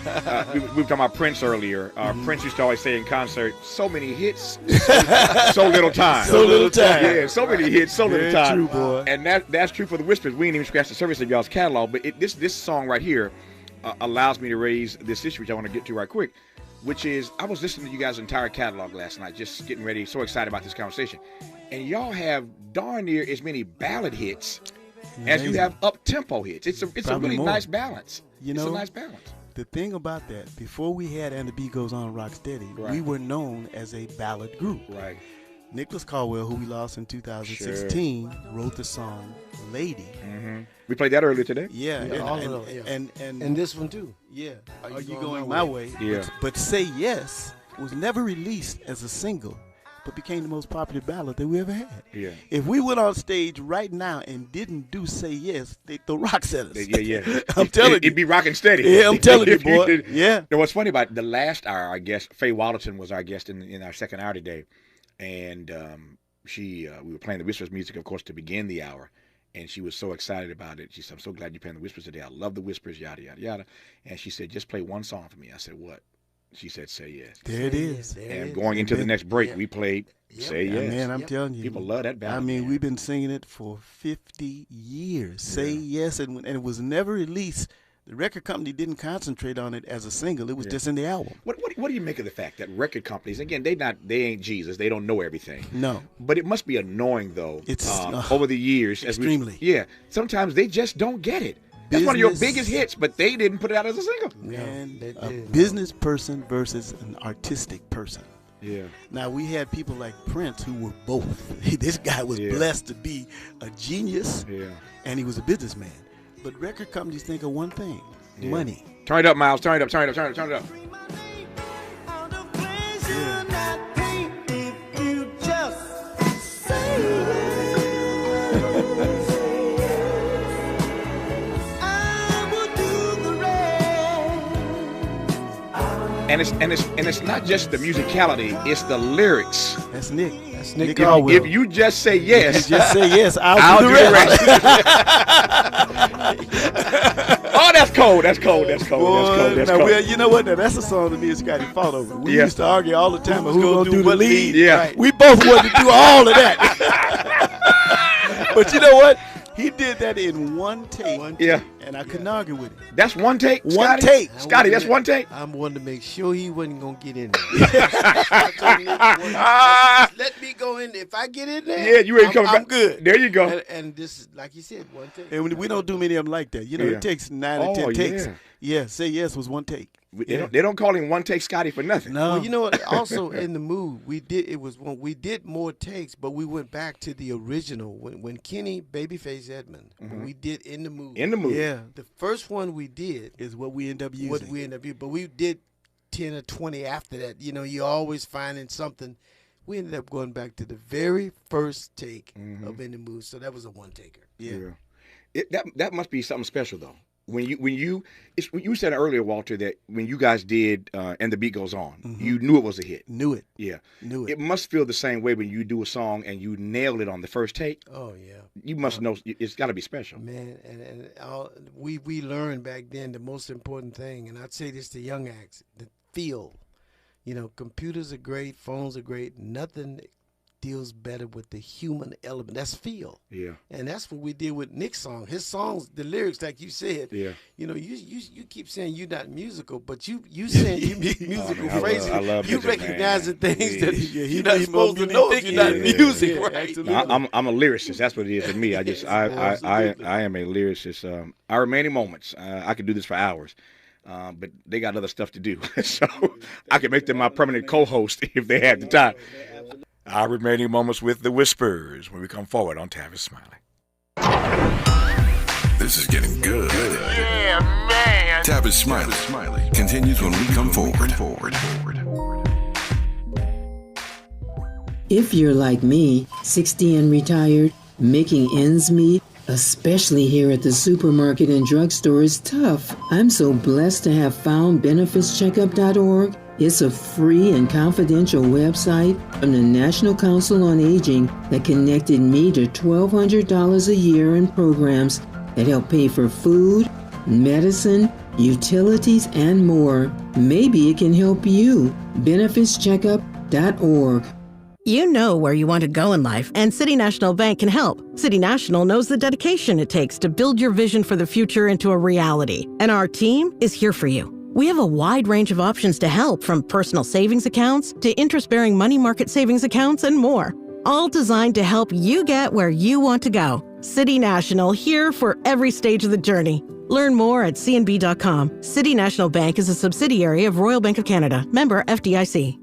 Speaker 6: were talking about Prince earlier. Prince used to always say in concert, "So many hits, so little time."
Speaker 1: So little time.
Speaker 6: Yeah, so many hits, so little time.
Speaker 1: True, boy.
Speaker 6: And that's true for the Whispers. We ain't even scratched the surface of y'all's catalog, but this song right here allows me to raise this issue, which I want to get to right quick. Which is, I was listening to you guys' entire catalog last night, just getting ready, so excited about this conversation. And y'all have darn near as many ballad hits as you have up-tempo hits. It's a really nice balance.
Speaker 1: You know,
Speaker 6: it's a nice balance.
Speaker 1: The thing about that, before we had And the Beat Goes On Rock Steady, we were known as a ballad group.
Speaker 6: Right.
Speaker 1: Nicholas Caldwell, who we lost in 2016, wrote the song Lady.
Speaker 6: Mm-hmm. We played that earlier today.
Speaker 1: Yeah,
Speaker 11: and this one too.
Speaker 1: Yeah, Are You Going My Way?
Speaker 6: Yeah.
Speaker 1: But Say Yes was never released as a single, but became the most popular ballad that we ever had.
Speaker 6: Yeah.
Speaker 1: If we went on stage right now and didn't do Say Yes, they'd throw rocks at us.
Speaker 6: Yeah.
Speaker 1: I'm telling you.
Speaker 6: It'd be rocking steady.
Speaker 1: Yeah, I'm telling you, boy. Yeah.
Speaker 6: Now, what's funny about the last hour, I guess, Faye Wallerton was our guest in our second hour today. And we were playing the Whispers music, of course, to begin the hour. And she was so excited about it. She said, "I'm so glad you're playing the Whispers today. I love the Whispers, yada, yada, yada." And she said, "Just play one song for me." I said, "What?"
Speaker 10: She said, "Say yes."
Speaker 1: There it is.
Speaker 10: And going into the next break, we played "Say Yes."
Speaker 1: Man, I'm telling you,
Speaker 10: people love that ballad.
Speaker 1: I mean, we've been singing it for 50 years. Say Yes, and it was never released. The record company didn't concentrate on it as a single. It was just in the album.
Speaker 10: What do you make of the fact that record companies, again, they ain't Jesus. They don't know everything.
Speaker 1: No.
Speaker 10: But it must be annoying, though,
Speaker 1: it's
Speaker 10: over the years.
Speaker 1: Extremely.
Speaker 10: Sometimes they just don't get it. That's one of your biggest hits, but they didn't put it out as a single.
Speaker 1: Man, a business person versus an artistic person.
Speaker 10: Yeah.
Speaker 1: Now, we had people like Prince who were both. This guy was blessed to be a genius, and he was a businessman. But record companies think of one thing, money.
Speaker 10: Turn it up, Miles. Turn it up. Turn it up. Turn it up. And it's not just the musicality; it's the lyrics.
Speaker 1: That's Nick.
Speaker 10: If you just say yes,
Speaker 1: I'll do the rest.
Speaker 10: Oh, that's cold. That's cold.
Speaker 1: Well, you know what? Now, that's a song that me and Scotty fought over. We used to argue all the time about who's going to do the lead.
Speaker 10: Yeah. Right.
Speaker 1: We both wanted to do all of that. But you know what? He did that in one take. And I couldn't argue with it.
Speaker 10: That's one take?
Speaker 1: One take.
Speaker 10: Scotty, that's one take?
Speaker 11: I wanted to make sure he wasn't going to get in there. Let me go in. If I get in there,
Speaker 10: you ain't coming back.
Speaker 11: I'm good.
Speaker 10: There you go.
Speaker 11: And this is, like you said, one take.
Speaker 1: And we don't do many of them like that. You know, it takes 9 or 10 takes. Yeah, Say Yes was one take.
Speaker 10: They don't call him one take Scotty for nothing.
Speaker 1: No.
Speaker 11: Well, you know what? Also in the move, we did more takes, but we went back to the original when Kenny Babyface Edmond. We did In the Mood.
Speaker 10: In the Mood.
Speaker 1: Yeah.
Speaker 11: The first one we did
Speaker 1: is what we end up using.
Speaker 11: But we did 10 or 20 after that. You know, you're always finding something. We ended up going back to the very first take of In the Mood. So that was a one taker.
Speaker 1: Yeah.
Speaker 10: That must be something special though. When you said earlier, Walter, that when you guys did And the Beat Goes On, you knew it was a hit.
Speaker 1: Knew it.
Speaker 10: Yeah.
Speaker 1: Knew it.
Speaker 10: It must feel the same way when you do a song and you nailed it on the first take.
Speaker 11: Oh yeah.
Speaker 10: You must know it's got to be special.
Speaker 11: Man, and we learned back then the most important thing, and I'd say this to young acts, the feel. You know, computers are great, phones are great. Nothing deals better with the human element. That's feel.
Speaker 10: Yeah.
Speaker 11: And that's what we did with Nick's song. His songs, the lyrics, like you said.
Speaker 10: Yeah.
Speaker 11: You know, you keep saying you're not musical, but you saying you make musical phrases.
Speaker 10: I love
Speaker 11: you
Speaker 10: music,
Speaker 11: recognizing things that you're
Speaker 1: not
Speaker 11: not supposed to know if you're not music, right?
Speaker 1: Absolutely.
Speaker 10: I'm a lyricist. That's what it is to me. I am a lyricist. Our remaining moments. I could do this for hours. But they got other stuff to do. So I could make them my permanent co-host if they had the time. Our remaining moments with the Whispers when we come forward on Tavis Smiley.
Speaker 3: This is getting good.
Speaker 7: Yeah, man.
Speaker 3: Tavis Smiley continues when we come forward.
Speaker 2: If you're like me, 60 and retired, making ends meet, especially here at the supermarket and drugstore, is tough. I'm so blessed to have found benefitscheckup.org. It's a free and confidential website from the National Council on Aging that connected me to $1,200 a year in programs that help pay for food, medicine, utilities, and more. Maybe it can help you. benefitscheckup.org.
Speaker 4: You know where you want to go in life, and City National Bank can help. City National knows the dedication it takes to build your vision for the future into a reality, and our team is here for you. We have a wide range of options to help, from personal savings accounts to interest-bearing money market savings accounts and more, all designed to help you get where you want to go. City National, here for every stage of the journey. Learn more at cnb.com. City National Bank is a subsidiary of Royal Bank of Canada, member FDIC.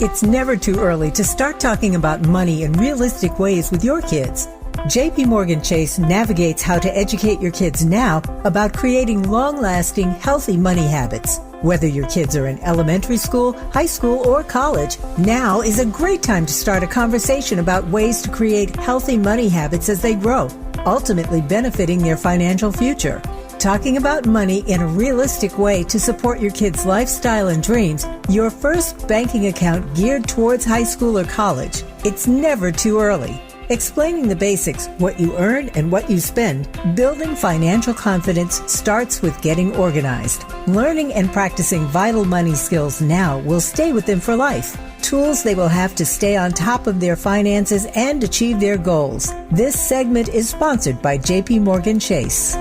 Speaker 5: It's never too early to start talking about money in realistic ways with your kids. JP Morgan Chase navigates how to educate your kids now about creating long-lasting, healthy money habits. Whether your kids are in elementary school, high school, or college, now is a great time to start a conversation about ways to create healthy money habits as they grow, ultimately benefiting their financial future. Talking about money in a realistic way to support your kids' lifestyle and dreams, your first banking account geared towards high school or college. It's never too early. Explaining the basics, what you earn and what you spend, building financial confidence starts with getting organized. Learning and practicing vital money skills now will stay with them for life. Tools they will have to stay on top of their finances and achieve their goals. This segment is sponsored by JP Morgan Chase.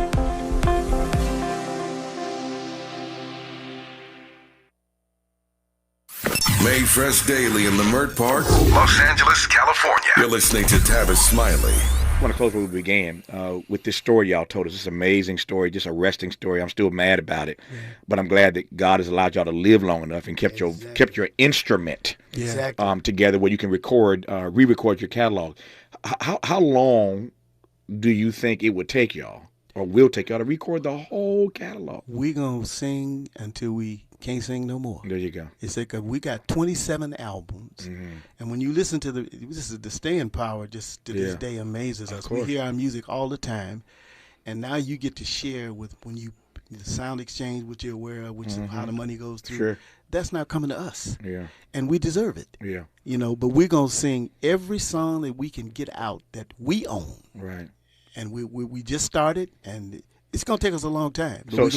Speaker 3: Made fresh daily in the Mert Park, Los Angeles, California. You're listening to Tavis Smiley.
Speaker 10: I want to close where we began with this story y'all told us. This amazing story, just arresting story. I'm still mad about it, but I'm glad that God has allowed y'all to live long enough and kept your instrument together where you can re-record your catalog. How long do you think it would take y'all, or will take y'all, to record the whole catalog?
Speaker 1: We're gonna sing until we can't sing no more.
Speaker 10: There you go.
Speaker 1: It's like we got 27 albums, and when you listen to the staying power just to this day amazes us. We hear our music all the time, and now you get to share with the sound exchange, which you're aware of, which is how the money goes through.
Speaker 10: Sure.
Speaker 1: That's now coming to us.
Speaker 10: Yeah.
Speaker 1: And we deserve it.
Speaker 10: Yeah.
Speaker 1: But we're gonna sing every song that we can get out that we own.
Speaker 10: Right.
Speaker 1: And we just started, and it's gonna take us a long time.
Speaker 10: So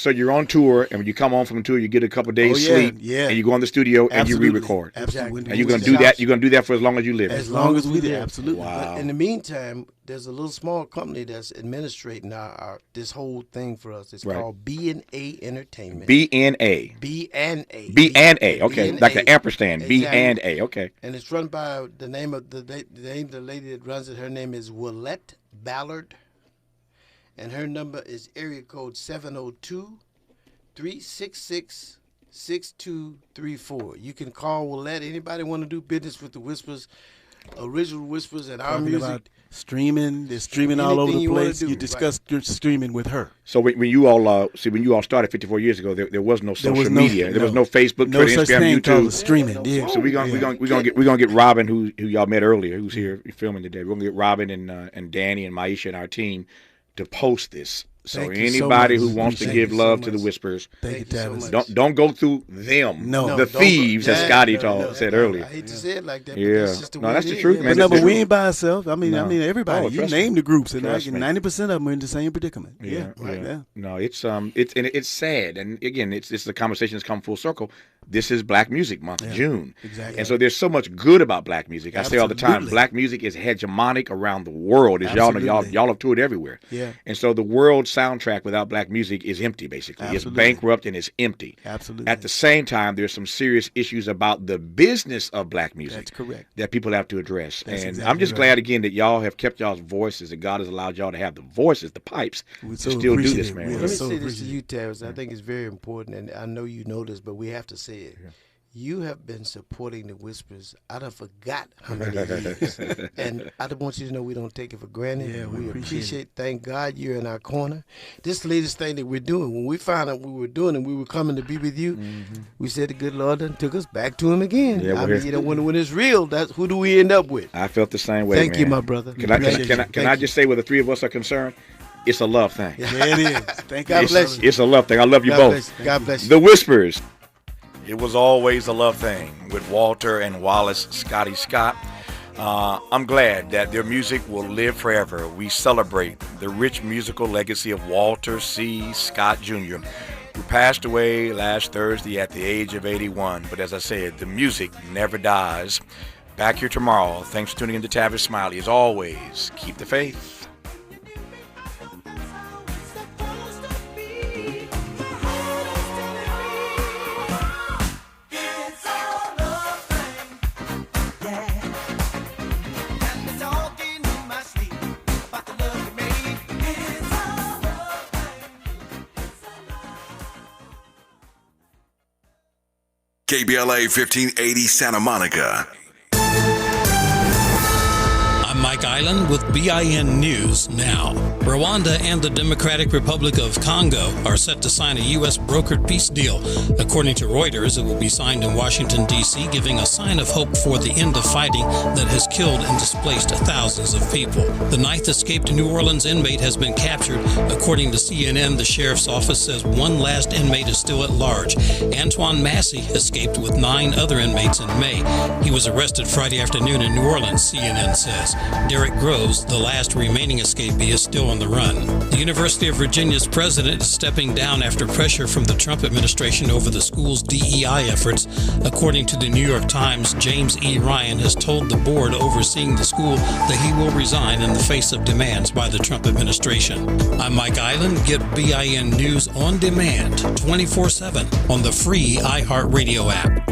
Speaker 10: you're on tour, and when you come home from the tour, you get a couple days sleep, and you go in the studio and you re-record.
Speaker 1: Absolutely.
Speaker 10: And you're gonna do that. You're gonna do that for as long as you live.
Speaker 1: As long as we live. Absolutely.
Speaker 10: Wow.
Speaker 11: But in the meantime, there's a little small company that's administrating our this whole thing for us. It's called B&A Entertainment.
Speaker 10: B&A.
Speaker 11: B&A.
Speaker 10: B&A. Okay,
Speaker 11: B&A.
Speaker 10: like the ampersand.
Speaker 11: Exactly.
Speaker 10: B&A. Okay.
Speaker 11: And it's run by the name of the lady that runs it. Her name is Willette Ballard. And her number is area code 702-366-6234. You can call Willette. Anybody want to do business with the Whispers, original Whispers, and our music?
Speaker 1: About streaming, they're streaming all over the place. You discuss streaming with her.
Speaker 10: So when you all started 54 years ago, there was no social media. There was no Facebook,
Speaker 1: no
Speaker 10: Twitter,
Speaker 1: such
Speaker 10: Instagram,
Speaker 1: thing
Speaker 10: YouTube.
Speaker 1: called streaming.
Speaker 10: So we're gonna get Robin, who y'all met earlier, who's here filming today. We're gonna get Robin and Danny and Maisha and our team to post this. So anybody who wants to give love to the Whispers,
Speaker 1: thank you, Tavis.
Speaker 10: Don't go through them. The thieves, as Scotty said earlier.
Speaker 11: I hate to say it like that.
Speaker 10: Yeah,
Speaker 11: but that's just the way
Speaker 10: that's
Speaker 11: it
Speaker 10: the
Speaker 11: is.
Speaker 10: truth, man.
Speaker 1: But we ain't by ourselves. I mean, everybody. You
Speaker 10: trust
Speaker 1: name
Speaker 10: me.
Speaker 1: the groups, and
Speaker 10: Trust me.
Speaker 1: 90% of them are in the same predicament. Yeah.
Speaker 10: No, it's sad, and again, it's the conversation that's come full circle. This is Black Music Month, June,
Speaker 1: exactly,
Speaker 10: and so there's so much good about Black music. I say all the time, Black music is hegemonic around the world. As y'all know, y'all have toured everywhere.
Speaker 1: Yeah,
Speaker 10: and so the world soundtrack without Black music is empty. Basically, it's bankrupt and it's empty.
Speaker 1: Absolutely.
Speaker 10: At the same time, there's some serious issues about the business of Black music.
Speaker 1: That's correct.
Speaker 10: That people have to address.
Speaker 1: That's
Speaker 10: and
Speaker 1: exactly
Speaker 10: I'm just glad again that y'all have kept y'all's voices, that God has allowed y'all to have the voices, the pipes, to still do this, man.
Speaker 11: Let me say this to you, Tavis. I think it's very important, and I know you know this, but we have to say it. Yeah. You have been supporting the Whispers. I done forgot how many years. And I want you to know we don't take it for granted.
Speaker 1: Yeah,
Speaker 11: we appreciate thank God you're in our corner. This latest thing that we're doing, when we found out we were doing and we were coming to be with you, we said the good Lord done took us back to him again.
Speaker 10: Yeah,
Speaker 11: when it's real, that's who do we end up with?
Speaker 10: I felt the same way,
Speaker 11: Thank
Speaker 10: man.
Speaker 11: you, my brother.
Speaker 10: Can I just say where the three of us are concerned? It's a love thing.
Speaker 1: Yeah, it is. Thank you.
Speaker 11: God bless you.
Speaker 10: It's a love thing. I love you both.
Speaker 11: God bless you.
Speaker 10: The Whispers.
Speaker 6: It was always a love thing with Walter and Wallace Scotty Scott. I'm glad that their music will live forever. We celebrate the rich musical legacy of Walter C. Scott Jr., who passed away last Thursday at the age of 81. But as I said, the music never dies. Back here tomorrow. Thanks for tuning in to Tavis Smiley. As always, keep the faith.
Speaker 3: KBLA 1580 Santa Monica.
Speaker 8: I'm Mike Island with BIN News Now. Rwanda and the Democratic Republic of Congo are set to sign a U.S. brokered peace deal. According to Reuters, it will be signed in Washington, D.C., giving a sign of hope for the end of fighting that has killed and displaced thousands of people. The ninth escaped New Orleans inmate has been captured. According to CNN, the sheriff's office says one last inmate is still at large. Antoine Massey escaped with 9 other inmates in May. He was arrested Friday afternoon in New Orleans, CNN says. Derek Groves, the last remaining escapee, is still on the run. The University of Virginia's president is stepping down after pressure from the Trump administration over the school's DEI efforts. According to the New York Times, James E. Ryan has told the board overseeing the school that he will resign in the face of demands by the Trump administration. I'm Mike Island. Get BIN News on demand 24/7 on the free iHeartRadio app.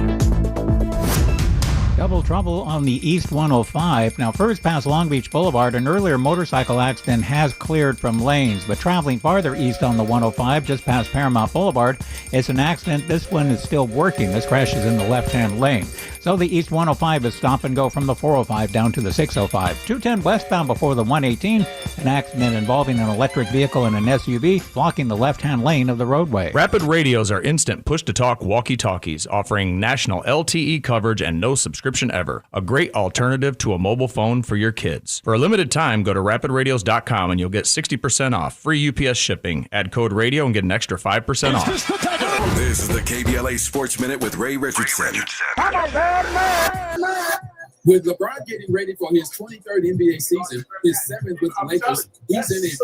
Speaker 9: Double trouble on the East 105. Now, first past Long Beach Boulevard, an earlier motorcycle accident has cleared from lanes, but traveling farther east on the 105, just past Paramount Boulevard, it's an accident. This one is still working. This crash is in the left-hand lane. So the East 105 is stop and go from the 405 down to the 605. 210 westbound before the 118, an accident involving an electric vehicle and an SUV blocking the left-hand lane of the roadway.
Speaker 12: Rapid radios are instant push-to-talk walkie-talkies offering national LTE coverage and no subscription ever. A great alternative to a mobile phone for your kids. For a limited time, go to rapidradios.com and you'll get 60% off. Free UPS shipping. Add code radio and get an extra 5% off.
Speaker 3: This is the KBLA Sports Minute with Ray Richardson.
Speaker 15: With LeBron getting ready for his 23rd NBA season, his 7th with the Lakers, he's in his